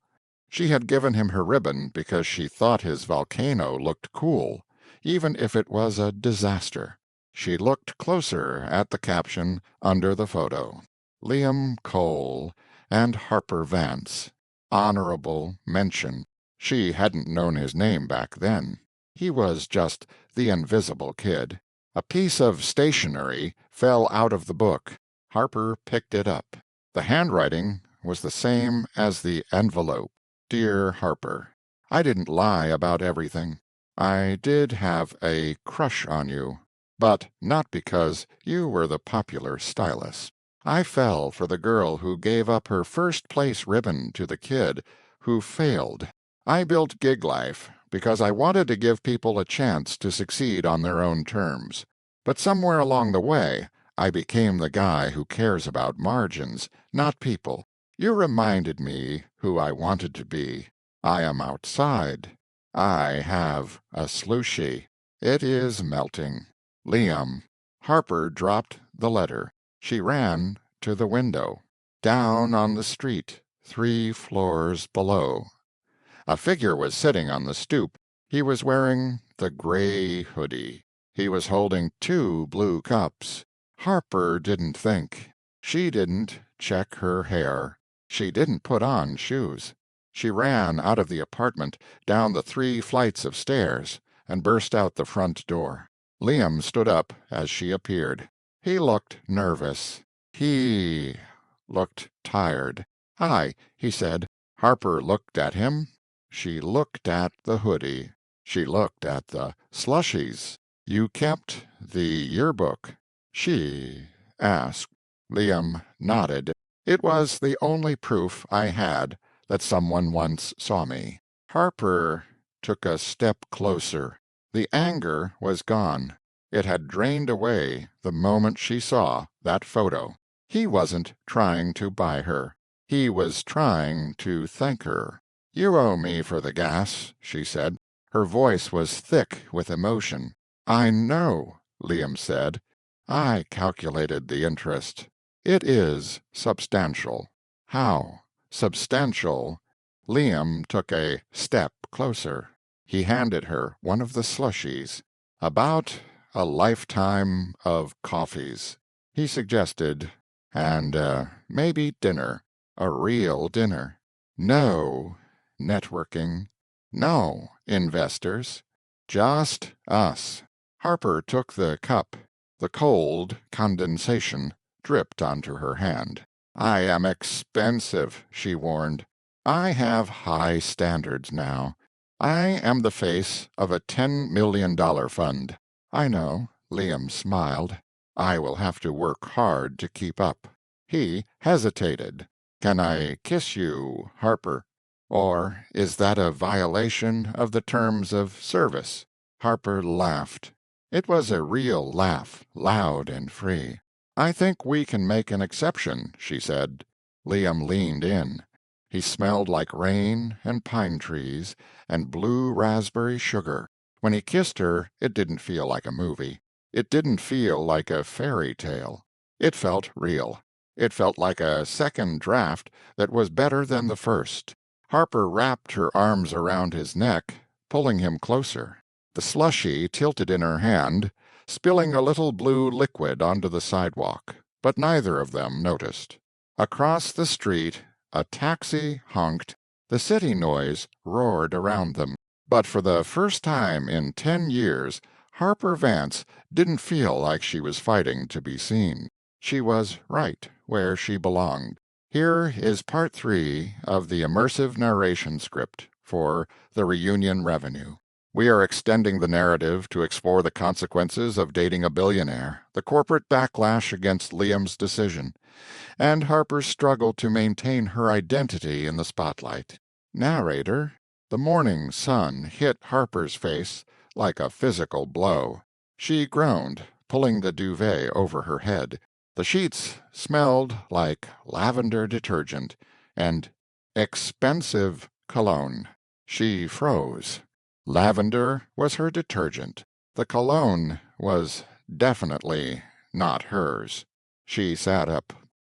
She had given him her ribbon because she thought his volcano looked cool, even if it was a disaster. She looked closer at the caption under the photo. Liam Cole and Harper Vance. honorable mention. She hadn't known his name back then. He was just the invisible kid. A piece of stationery fell out of the book. Harper picked it up. The handwriting was the same as the envelope. Dear Harper, I didn't lie about everything. I did have a crush on you, but not because you were the popular stylist. I fell for the girl who gave up her first-place ribbon to the kid who failed. I built Gig Life because I wanted to give people a chance to succeed on their own terms. But somewhere along the way, I became the guy who cares about margins, not people. You reminded me who I wanted to be. I am outside. I have a slushie. It is melting. Liam. Harper dropped the letter. She ran to the window. Down on the street, 3 floors below. A figure was sitting on the stoop. He was wearing the gray hoodie. He was holding 2 blue cups. Harper didn't think. She didn't check her hair. She didn't put on shoes. She ran out of the apartment, down the 3 flights of stairs, and burst out the front door. Liam stood up as she appeared. He looked nervous. He looked tired. "Hi," he said. Harper looked at him. She looked at the hoodie. She looked at the slushies. "You kept the yearbook?" she asked. Liam nodded. "It was the only proof I had that someone once saw me." Harper took a step closer. The anger was gone. It had drained away the moment she saw that photo. He wasn't trying to buy her. He was trying to thank her. "You owe me for the gas," she said. Her voice was thick with emotion. "I know," Liam said. "I calculated the interest. It is substantial." "How substantial?" Liam took a step closer. He handed her one of the slushies. "About a lifetime of coffees," he suggested, "and maybe dinner. A real dinner. No networking. No investors. Just us." Harper took the cup. The cold condensation dripped onto her hand. "I am expensive," she warned. "I have high standards now. I am the face of a $10 million fund." "I know," Liam smiled. "I will have to work hard to keep up." He hesitated. "Can I kiss you, Harper? Or is that a violation of the terms of service?" Harper laughed. It was a real laugh, loud and free. "I think we can make an exception," she said. Liam leaned in. He smelled like rain and pine trees and blue raspberry sugar. When he kissed her, it didn't feel like a movie. It didn't feel like a fairy tale. It felt real. It felt like a second draft that was better than the first. Harper wrapped her arms around his neck, pulling him closer. The slushie tilted in her hand, spilling a little blue liquid onto the sidewalk, but neither of them noticed. Across the street, a taxi honked. The city noise roared around them. But for the first time in 10 years, Harper Vance didn't feel like she was fighting to be seen. She was right where she belonged. Here is part 3 of the immersive narration script for The Reunion Revenue. We are extending the narrative to explore the consequences of dating a billionaire, the corporate backlash against Liam's decision, and Harper's struggle to maintain her identity in the spotlight. Narrator: The morning sun hit Harper's face like a physical blow. She groaned, pulling the duvet over her head. The sheets smelled like lavender detergent and expensive cologne. She froze. Lavender was her detergent. The cologne was definitely not hers. She sat up.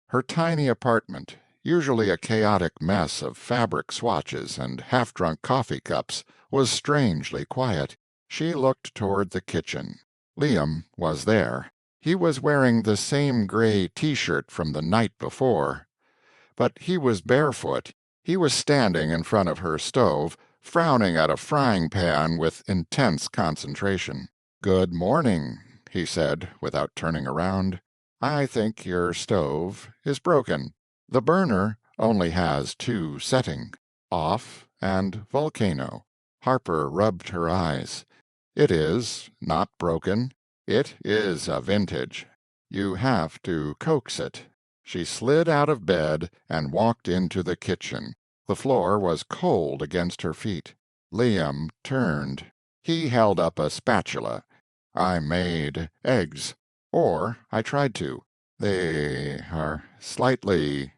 Her tiny apartment, usually a chaotic mess of fabric swatches and half-drunk coffee cups, was strangely quiet. She looked toward the kitchen. Liam was there. He was wearing the same gray T-shirt from the night before, but he was barefoot. He was standing in front of her stove, frowning at a frying pan with intense concentration. "Good morning," he said, without turning around. "I think your stove is broken. The burner only has two settings, off and volcano." Harper rubbed her eyes. "It is not broken. It is a vintage. You have to coax it." She slid out of bed and walked into the kitchen. The floor was cold against her feet. Liam turned. He held up a spatula. "I made eggs. Or I tried to. They are slightly,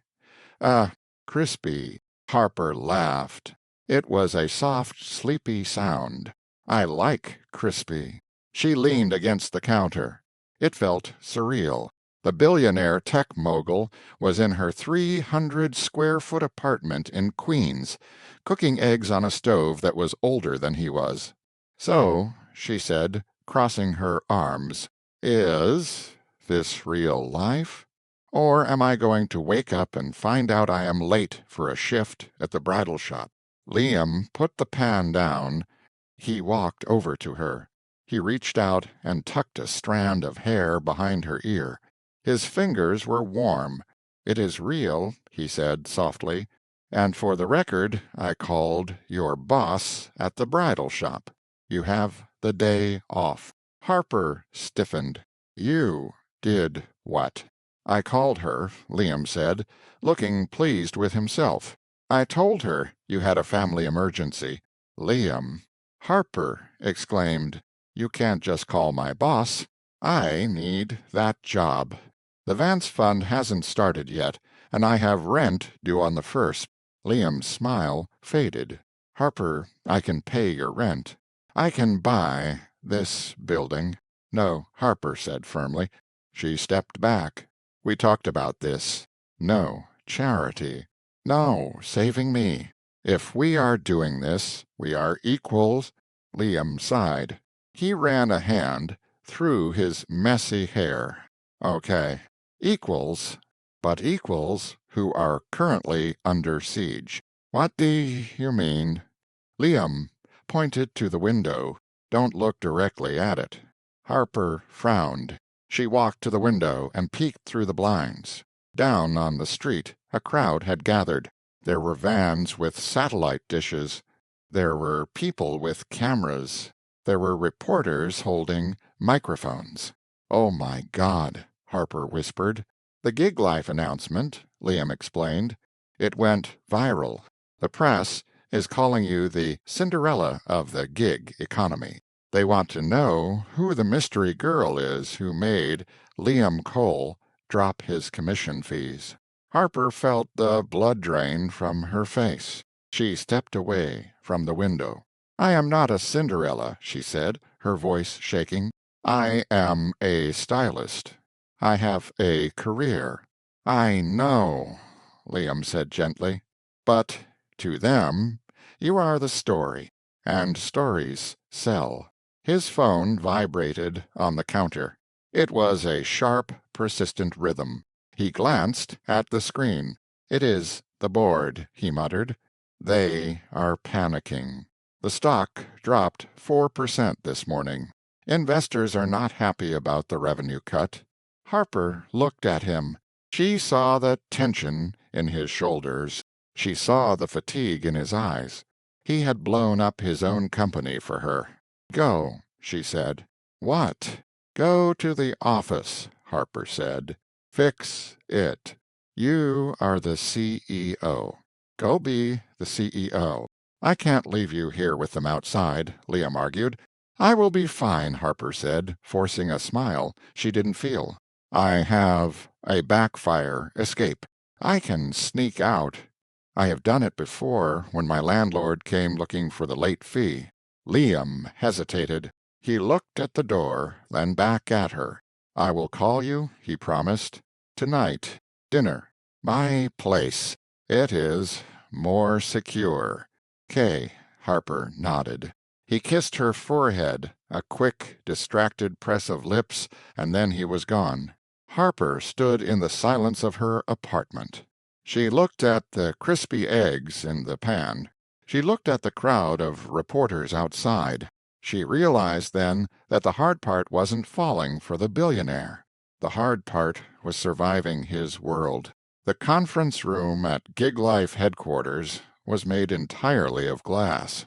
uh, crispy." Harper laughed. It was a soft, sleepy sound. "I like crispy." She leaned against the counter. It felt surreal. The billionaire tech mogul was in her 300-square-foot apartment in Queens, cooking eggs on a stove that was older than he was. "So," she said, crossing her arms, "is this real life? Or am I going to wake up and find out I am late for a shift at the bridal shop?" Liam put the pan down. He walked over to her. He reached out and tucked a strand of hair behind her ear. His fingers were warm. "It is real," he said softly, "and for the record I called your boss at the bridal shop. You have the day off." Harper stiffened. "You did what?" "I called her," Liam said, looking pleased with himself. "I told her you had a family emergency." "Liam!" "Harper!" exclaimed. "You can't just call my boss. I need that job. The Vance Fund hasn't started yet, and I have rent due on the 1st." Liam's smile faded. "Harper, I can pay your rent. I can buy this building." "No," Harper said firmly. She stepped back. "We talked about this." "No, charity." "No, saving me. If we are doing this, we are equals." Liam sighed. He ran a hand through his messy hair. "Okay. Equals, but equals who are currently under siege." "What do you mean?" Liam pointed to the window. "Don't look directly at it." Harper frowned. She walked to the window and peeked through the blinds. Down on the street a crowd had gathered. There were vans with satellite dishes. There were people with cameras. There were reporters holding microphones. "Oh, my God," Harper whispered. "The Gig Life announcement," Liam explained. "It went viral. The press is calling you the Cinderella of the gig economy. They want to know who the mystery girl is who made Liam Cole drop his commission fees." Harper felt the blood drain from her face. She stepped away from the window. "I am not a Cinderella," she said, her voice shaking. "I am a stylist. I have a career." "I know," Liam said gently. "But to them you are the story, and stories sell." His phone vibrated on the counter. It was a sharp, persistent rhythm. He glanced at the screen. "It is the board," he muttered. "They are panicking." The stock dropped 4% this morning. Investors are not happy about the revenue cut. Harper looked at him. She saw the tension in his shoulders. She saw the fatigue in his eyes. He had blown up his own company for her. "Go," she said. "What?" "Go to the office," Harper said. "Fix it. You are the CEO. Go be the CEO." "I can't leave you here with them outside," Liam argued. "I will be fine," Harper said, forcing a smile she didn't feel. "I have a backfire escape. I can sneak out. I have done it before when my landlord came looking for the late fee." Liam hesitated. He looked at the door, then back at her. "I will call you," he promised. "Tonight. Dinner. My place. It is more secure." "K." Harper nodded. He kissed her forehead, a quick, distracted press of lips, and then he was gone. Harper stood in the silence of her apartment. She looked at the crispy eggs in the pan. She looked at the crowd of reporters outside. She realized then that the hard part wasn't falling for the billionaire. The hard part was surviving his world. The conference room at Gig Life headquarters was made entirely of glass.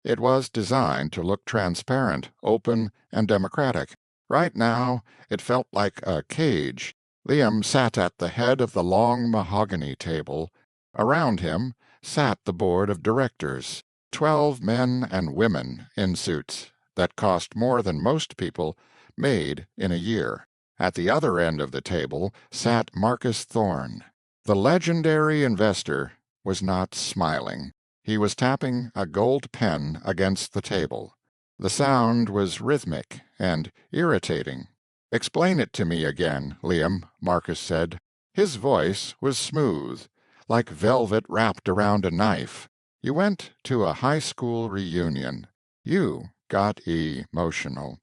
It was designed to look transparent, open, and democratic. Right now, it felt like a cage. Liam sat at the head of the long mahogany table. Around him sat the board of directors, 12 men and women in suits that cost more than most people made in a year. At the other end of the table sat Marcus Thorne. The legendary investor was not smiling. He was tapping a gold pen against the table. The sound was rhythmic and irritating. "Explain it to me again, Liam," Marcus said. His voice was smooth, like velvet wrapped around a knife. "You went to a high school reunion. You got emotional.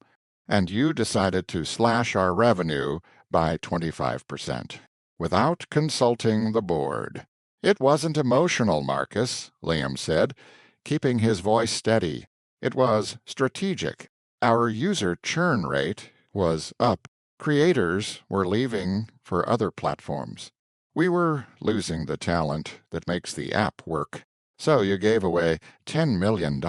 And you decided to slash our revenue by 25%, without consulting the board." "It wasn't emotional, Marcus," Liam said, keeping his voice steady. "It was strategic. Our user churn rate was up. Creators were leaving for other platforms. We were losing the talent that makes the app work. So you gave away $10 million.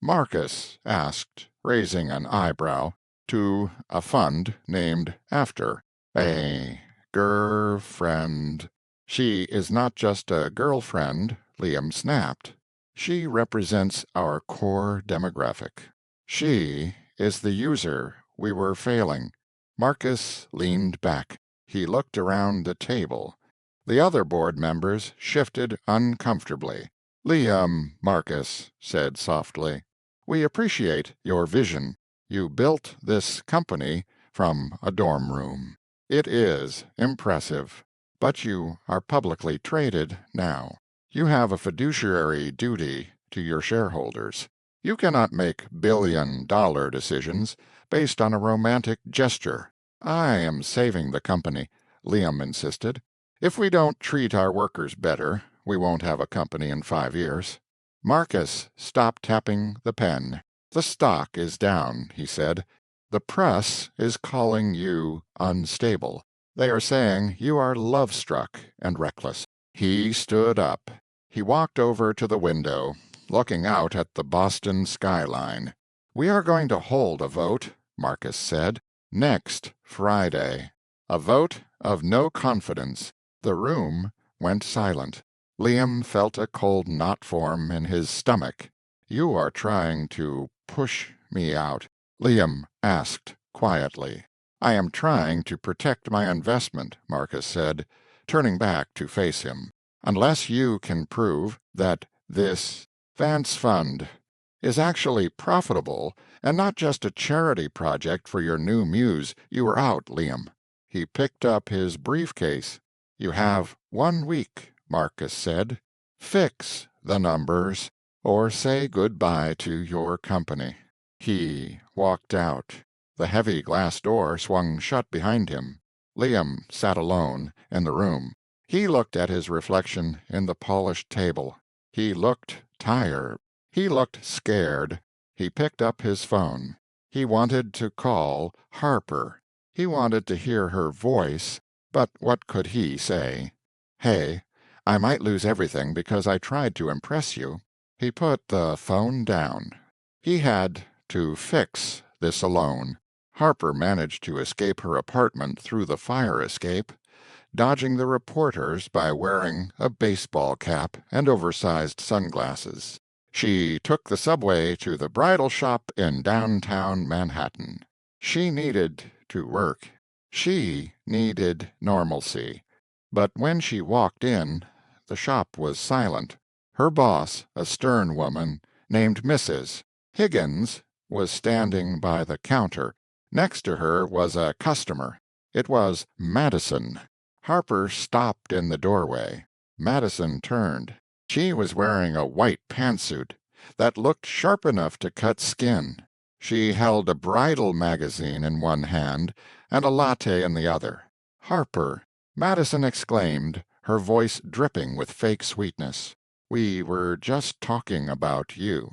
Marcus asked, raising an eyebrow, "To a fund named after a girlfriend." "She is not just a girlfriend," Liam snapped. "She represents our core demographic. She is the user we were failing." Marcus leaned back. He looked around the table. The other board members shifted uncomfortably. "Liam," Marcus said softly, "we appreciate your vision. You built this company from a dorm room. It is impressive. But you are publicly traded now. You have a fiduciary duty to your shareholders. You cannot make billion-dollar decisions based on a romantic gesture." "I am saving the company," Liam insisted. "If we don't treat our workers better, we won't have a company in 5 years." Marcus stopped tapping the pen. "The stock is down," he said. "The press is calling you unstable. They are saying you are love-struck and reckless." He stood up. He walked over to the window, looking out at the Boston skyline. "We are going to hold a vote," Marcus said, "next Friday. A vote of no confidence." The room went silent. Liam felt a cold knot form in his stomach. "You are trying to push me out?" Liam asked quietly. "I am trying to protect my investment," Marcus said, turning back to face him. "Unless you can prove that this Vance Fund is actually profitable and not just a charity project for your new muse, you are out, Liam." He picked up his briefcase. "You have 1 week," Marcus said. "Fix the numbers, or say good-bye to your company." He walked out. The heavy glass door swung shut behind him. Liam sat alone in the room. He looked at his reflection in the polished table. He looked tired. He looked scared. He picked up his phone. He wanted to call Harper. He wanted to hear her voice, but what could he say? "Hey, I might lose everything because I tried to impress you." He put the phone down. He had to fix this alone. Harper managed to escape her apartment through the fire escape, dodging the reporters by wearing a baseball cap and oversized sunglasses. She took the subway to the bridal shop in downtown Manhattan. She needed to work. She needed normalcy. But when she walked in, the shop was silent. Her boss, a stern woman named Mrs. Higgins, was standing by the counter. Next to her was a customer. It was Madison. Harper stopped in the doorway. Madison turned. She was wearing a white pantsuit that looked sharp enough to cut skin. She held a bridal magazine in one hand and a latte in the other. "Harper!" Madison exclaimed, her voice dripping with fake sweetness. "We were just talking about you."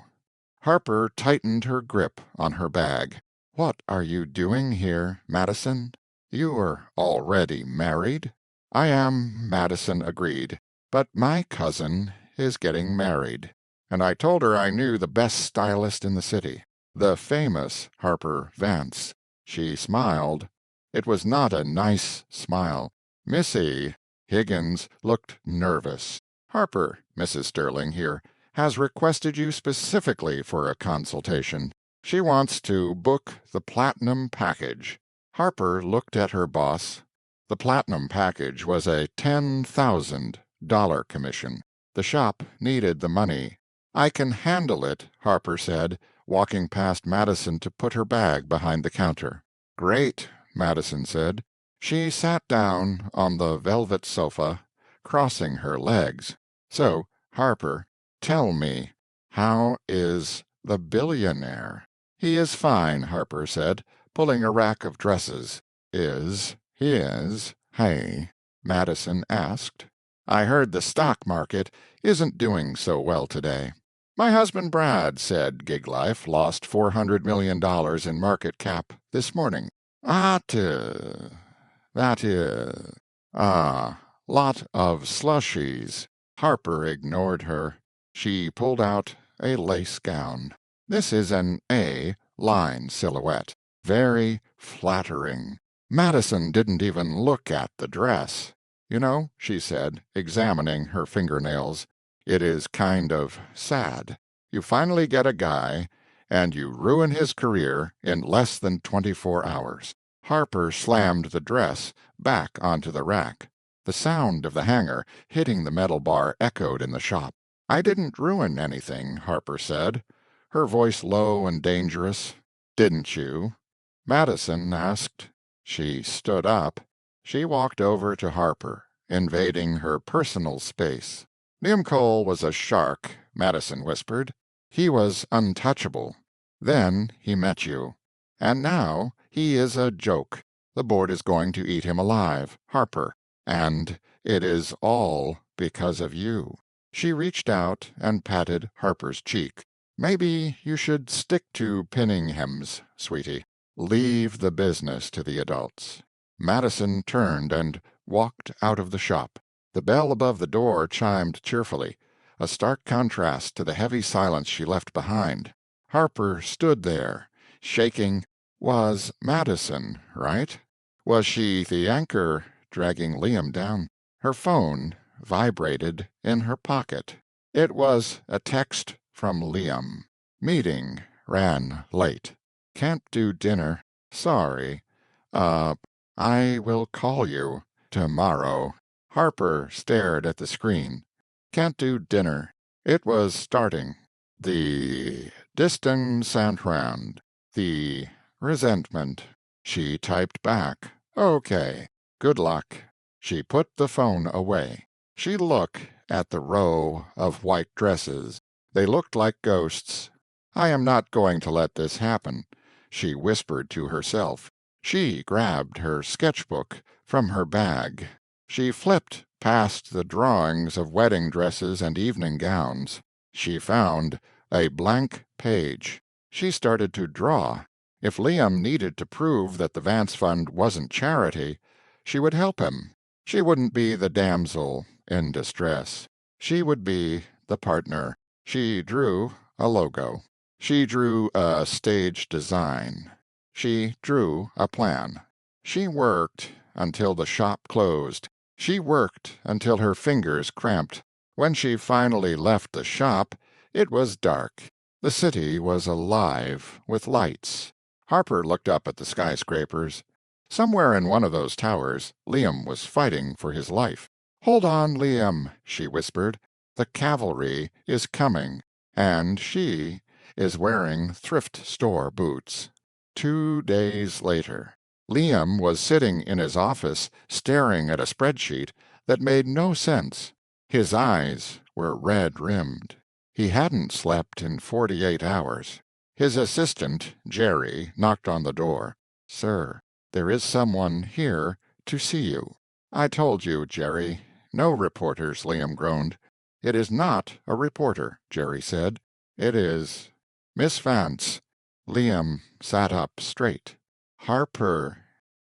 Harper tightened her grip on her bag. "What are you doing here, Madison? You are already married?" "I am," Madison agreed, "but my cousin is getting married." And I told her I knew the best stylist in the city, the famous Harper Vance. She smiled. It was not a nice smile. "Missy," Higgins looked nervous. "Harper, Mrs. Sterling here, has requested you specifically for a consultation. She wants to book the platinum package." Harper looked at her boss. The platinum package was a $10,000 commission. The shop needed the money. "I can handle it," Harper said, walking past Madison to put her bag behind the counter. "Great," Madison said. She sat down on the velvet sofa, crossing her legs. "So, Harper, tell me, how is the billionaire?" "He is fine," Harper said, pulling a rack of dresses. He is, hey?" Madison asked. "I heard the stock market isn't doing so well today." "My husband Brad," said Giglife, "lost $400 million in market cap this morning." That is, lot of slushies." Harper ignored her. She pulled out a lace gown. "This is an A-line silhouette. Very flattering." Madison didn't even look at the dress. "You know," she said, examining her fingernails, "it is kind of sad. You finally get a guy, and you ruin his career in less than 24 hours." Harper slammed the dress back onto the rack. The sound of the hanger hitting the metal bar echoed in the shop. "I didn't ruin anything," Harper said, her voice low and dangerous. "Didn't you?" Madison asked. She stood up. She walked over to Harper, invading her personal space. "Liam Cole was a shark," Madison whispered. "He was untouchable. Then he met you. And now he is a joke. The board is going to eat him alive, Harper. And it is all because of you." She reached out and patted Harper's cheek. "Maybe you should stick to pinning hems, sweetie. Leave the business to the adults." Madison turned and walked out of the shop. The bell above the door chimed cheerfully, a stark contrast to the heavy silence she left behind. Harper stood there, shaking. Was Madison right? Was she the anchor dragging Liam down? Her phone vibrated in her pocket. It was a text from Liam. "Meeting ran late. Can't do dinner. Sorry. I will call you tomorrow." Harper stared at the screen. "Can't do dinner." It was starting. "The distance and round. The resentment." She typed back. "Okay. Good luck." She put the phone away. She looked at the row of white dresses. They looked like ghosts. "I am not going to let this happen," she whispered to herself. She grabbed her sketchbook from her bag. She flipped past the drawings of wedding dresses and evening gowns. She found a blank page. She started to draw. If Liam needed to prove that the Vance Fund wasn't charity, she would help him. She wouldn't be the damsel in distress. She would be the partner. She drew a logo. She drew a stage design. She drew a plan. She worked until the shop closed. She worked until her fingers cramped. When she finally left the shop, it was dark. The city was alive with lights. Harper looked up at the skyscrapers. Somewhere in one of those towers, Liam was fighting for his life. "Hold on, Liam," she whispered. "The cavalry is coming, and she is wearing thrift store boots." 2 days later, Liam was sitting in his office staring at a spreadsheet that made no sense. His eyes were red-rimmed. He hadn't slept in 48 hours. His assistant, Jerry, knocked on the door. "Sir, there is someone here to see you." "I told you, Jerry. No reporters, Liam groaned. It is not a reporter, Jerry said. It is Miss Vance. Liam sat up straight. Harper.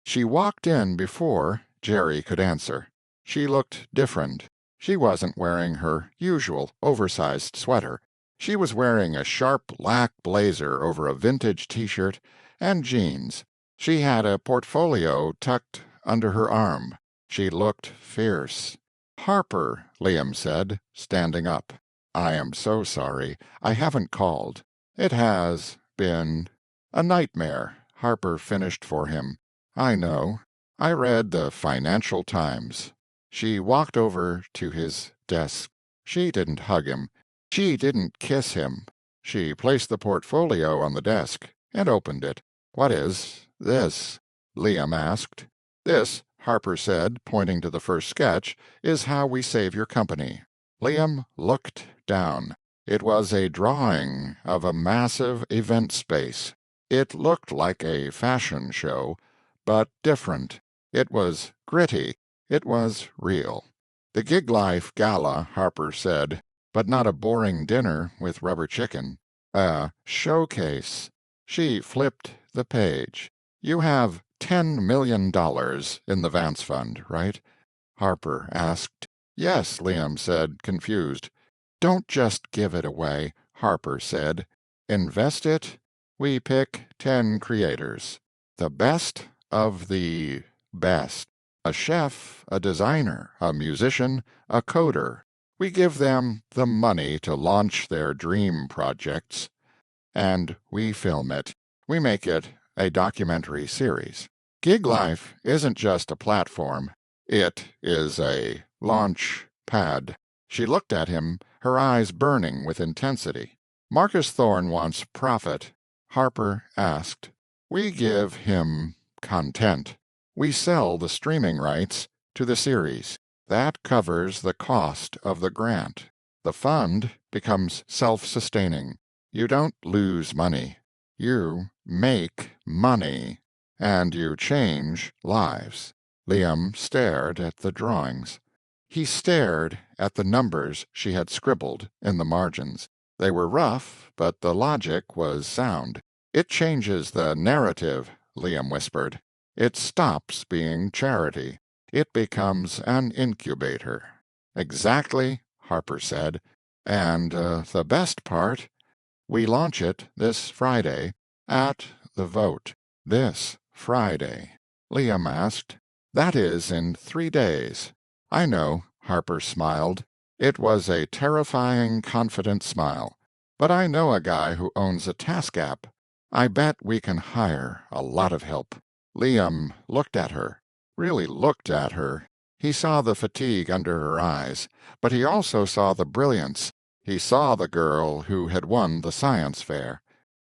She walked in before Jerry could answer. She looked different. She wasn't wearing her usual oversized sweater. She was wearing a sharp black blazer over a vintage T-shirt and jeans. She had a portfolio tucked under her arm. She looked fierce. Harper, Liam said, standing up. I am so sorry. I haven't called. It has been a nightmare, Harper finished for him. I know. I read the Financial Times. She walked over to his desk. She didn't hug him. She didn't kiss him. She placed the portfolio on the desk and opened it. What is this? Liam asked. This, Harper said, pointing to the first sketch, is how we save your company. Liam looked down. It was a drawing of a massive event space. It looked like a fashion show, but different. It was gritty. It was real. The Gig Life Gala, Harper said, but not a boring dinner with rubber chicken. A showcase. She flipped the page. You have $10 million in the Vance Fund, right? Harper asked. Yes, Liam said, confused. Don't just give it away, Harper said. Invest it. We pick 10 creators. The best of the best. A chef, a designer, a musician, a coder. We give them the money to launch their dream projects. And we film it. We make it a documentary series. Gig Life isn't just a platform. It is a launch pad. She looked at him, her eyes burning with intensity. Marcus Thorne wants profit. Harper asked. We give him content. We sell the streaming rights to the series. That covers the cost of the grant. The fund becomes self-sustaining. You don't lose money. You make money, and you change lives. Liam stared at the drawings. He stared at the numbers she had scribbled in the margins. They were rough, but the logic was sound. It changes the narrative, Liam whispered. It stops being charity. It becomes an incubator. Exactly, Harper said. And the best part, we launch it this Friday at the vote. This Friday. Liam asked. That is in 3 days. I know, Harper smiled. It was a terrifying, confident smile. But I know a guy who owns a task app. I bet we can hire a lot of help. Liam looked at her, really looked at her. He saw the fatigue under her eyes, but he also saw the brilliance. He saw the girl who had won the science fair.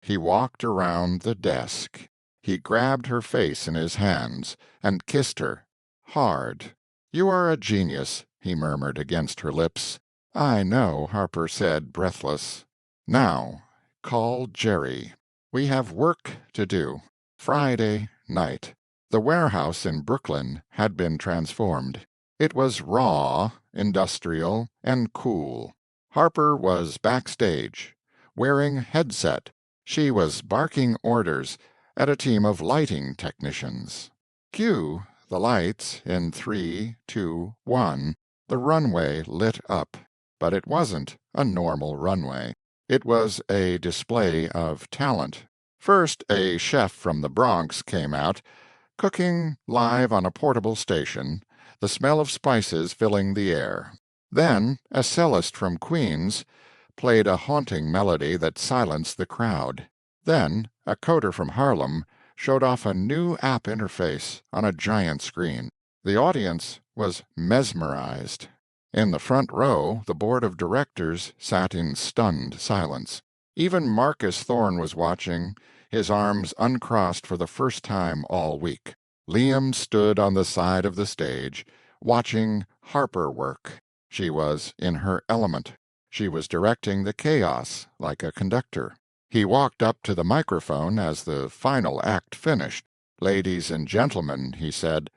He walked around the desk. He grabbed her face in his hands and kissed her. Hard. You are a genius, he murmured against her lips. I know, Harper said, breathless. Now, call Jerry. We have work to do. Friday night. The warehouse in Brooklyn had been transformed. It was raw, industrial, and cool. Harper was backstage, wearing headset. She was barking orders at a team of lighting technicians. Cue the lights in 3, 2, 1. The runway lit up, but it wasn't a normal runway. It was a display of talent. First, a chef from the Bronx came out, cooking live on a portable station, the smell of spices filling the air. Then, a cellist from Queens played a haunting melody that silenced the crowd. Then, a coder from Harlem showed off a new app interface on a giant screen. The audience was mesmerized. In the front row, the board of directors sat in stunned silence. Even Marcus Thorne was watching, his arms uncrossed for the first time all week. Liam stood on the side of the stage, watching Harper work. She was in her element. She was directing the chaos like a conductor. He walked up to the microphone as the final act finished. Ladies and gentlemen, he said,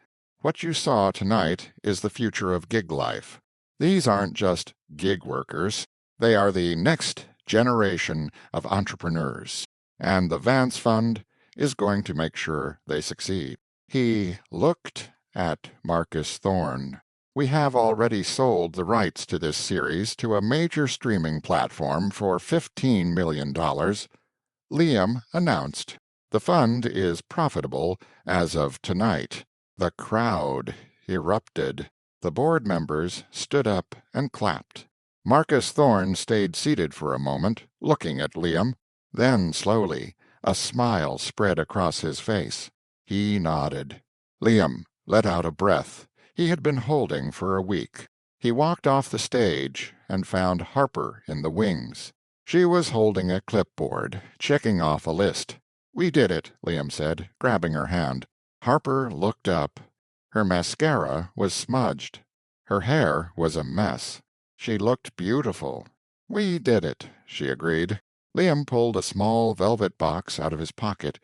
What you saw tonight is the future of gig life. These aren't just gig workers. They are the next generation of entrepreneurs. And the Vance Fund is going to make sure they succeed. He looked at Marcus Thorne. We have already sold the rights to this series to a major streaming platform for $15 million. Liam announced. The fund is profitable as of tonight. The crowd erupted. The board members stood up and clapped. Marcus Thorne stayed seated for a moment, looking at Liam. Then, slowly, a smile spread across his face. He nodded. Liam let out a breath he had been holding for a week. He walked off the stage and found Harper in the wings. She was holding a clipboard, checking off a list. "We did it," Liam said, grabbing her hand. Harper looked up. Her mascara was smudged. Her hair was a mess. She looked beautiful. "We did it," she agreed. Liam pulled a small velvet box out of his pocket.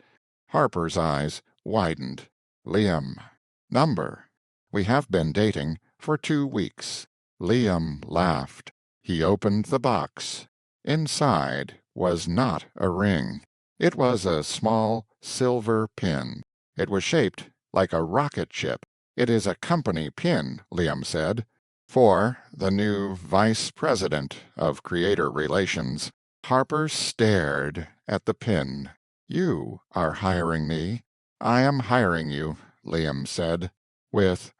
Harper's eyes widened. "Liam. Number. We have been dating for 2 weeks." Liam laughed. He opened the box. Inside was not a ring. It was a small silver pin. It was shaped like a rocket ship. "It is a company pin," Liam said, "for the new vice president of creator relations." Harper stared at the pin. "You are hiring me." "I am hiring you," Liam said, "with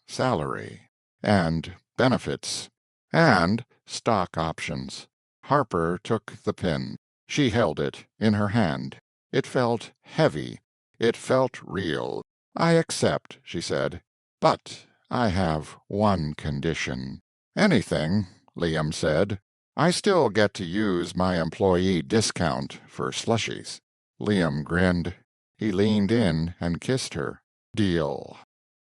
salary, and benefits, and stock options." Harper took the pin. She held it in her hand. It felt heavy. It felt real. "I accept," she said, "but I have one condition." "Anything," Liam said. "I still get to use my employee discount for slushies." Liam grinned. He leaned in and kissed her. "Deal."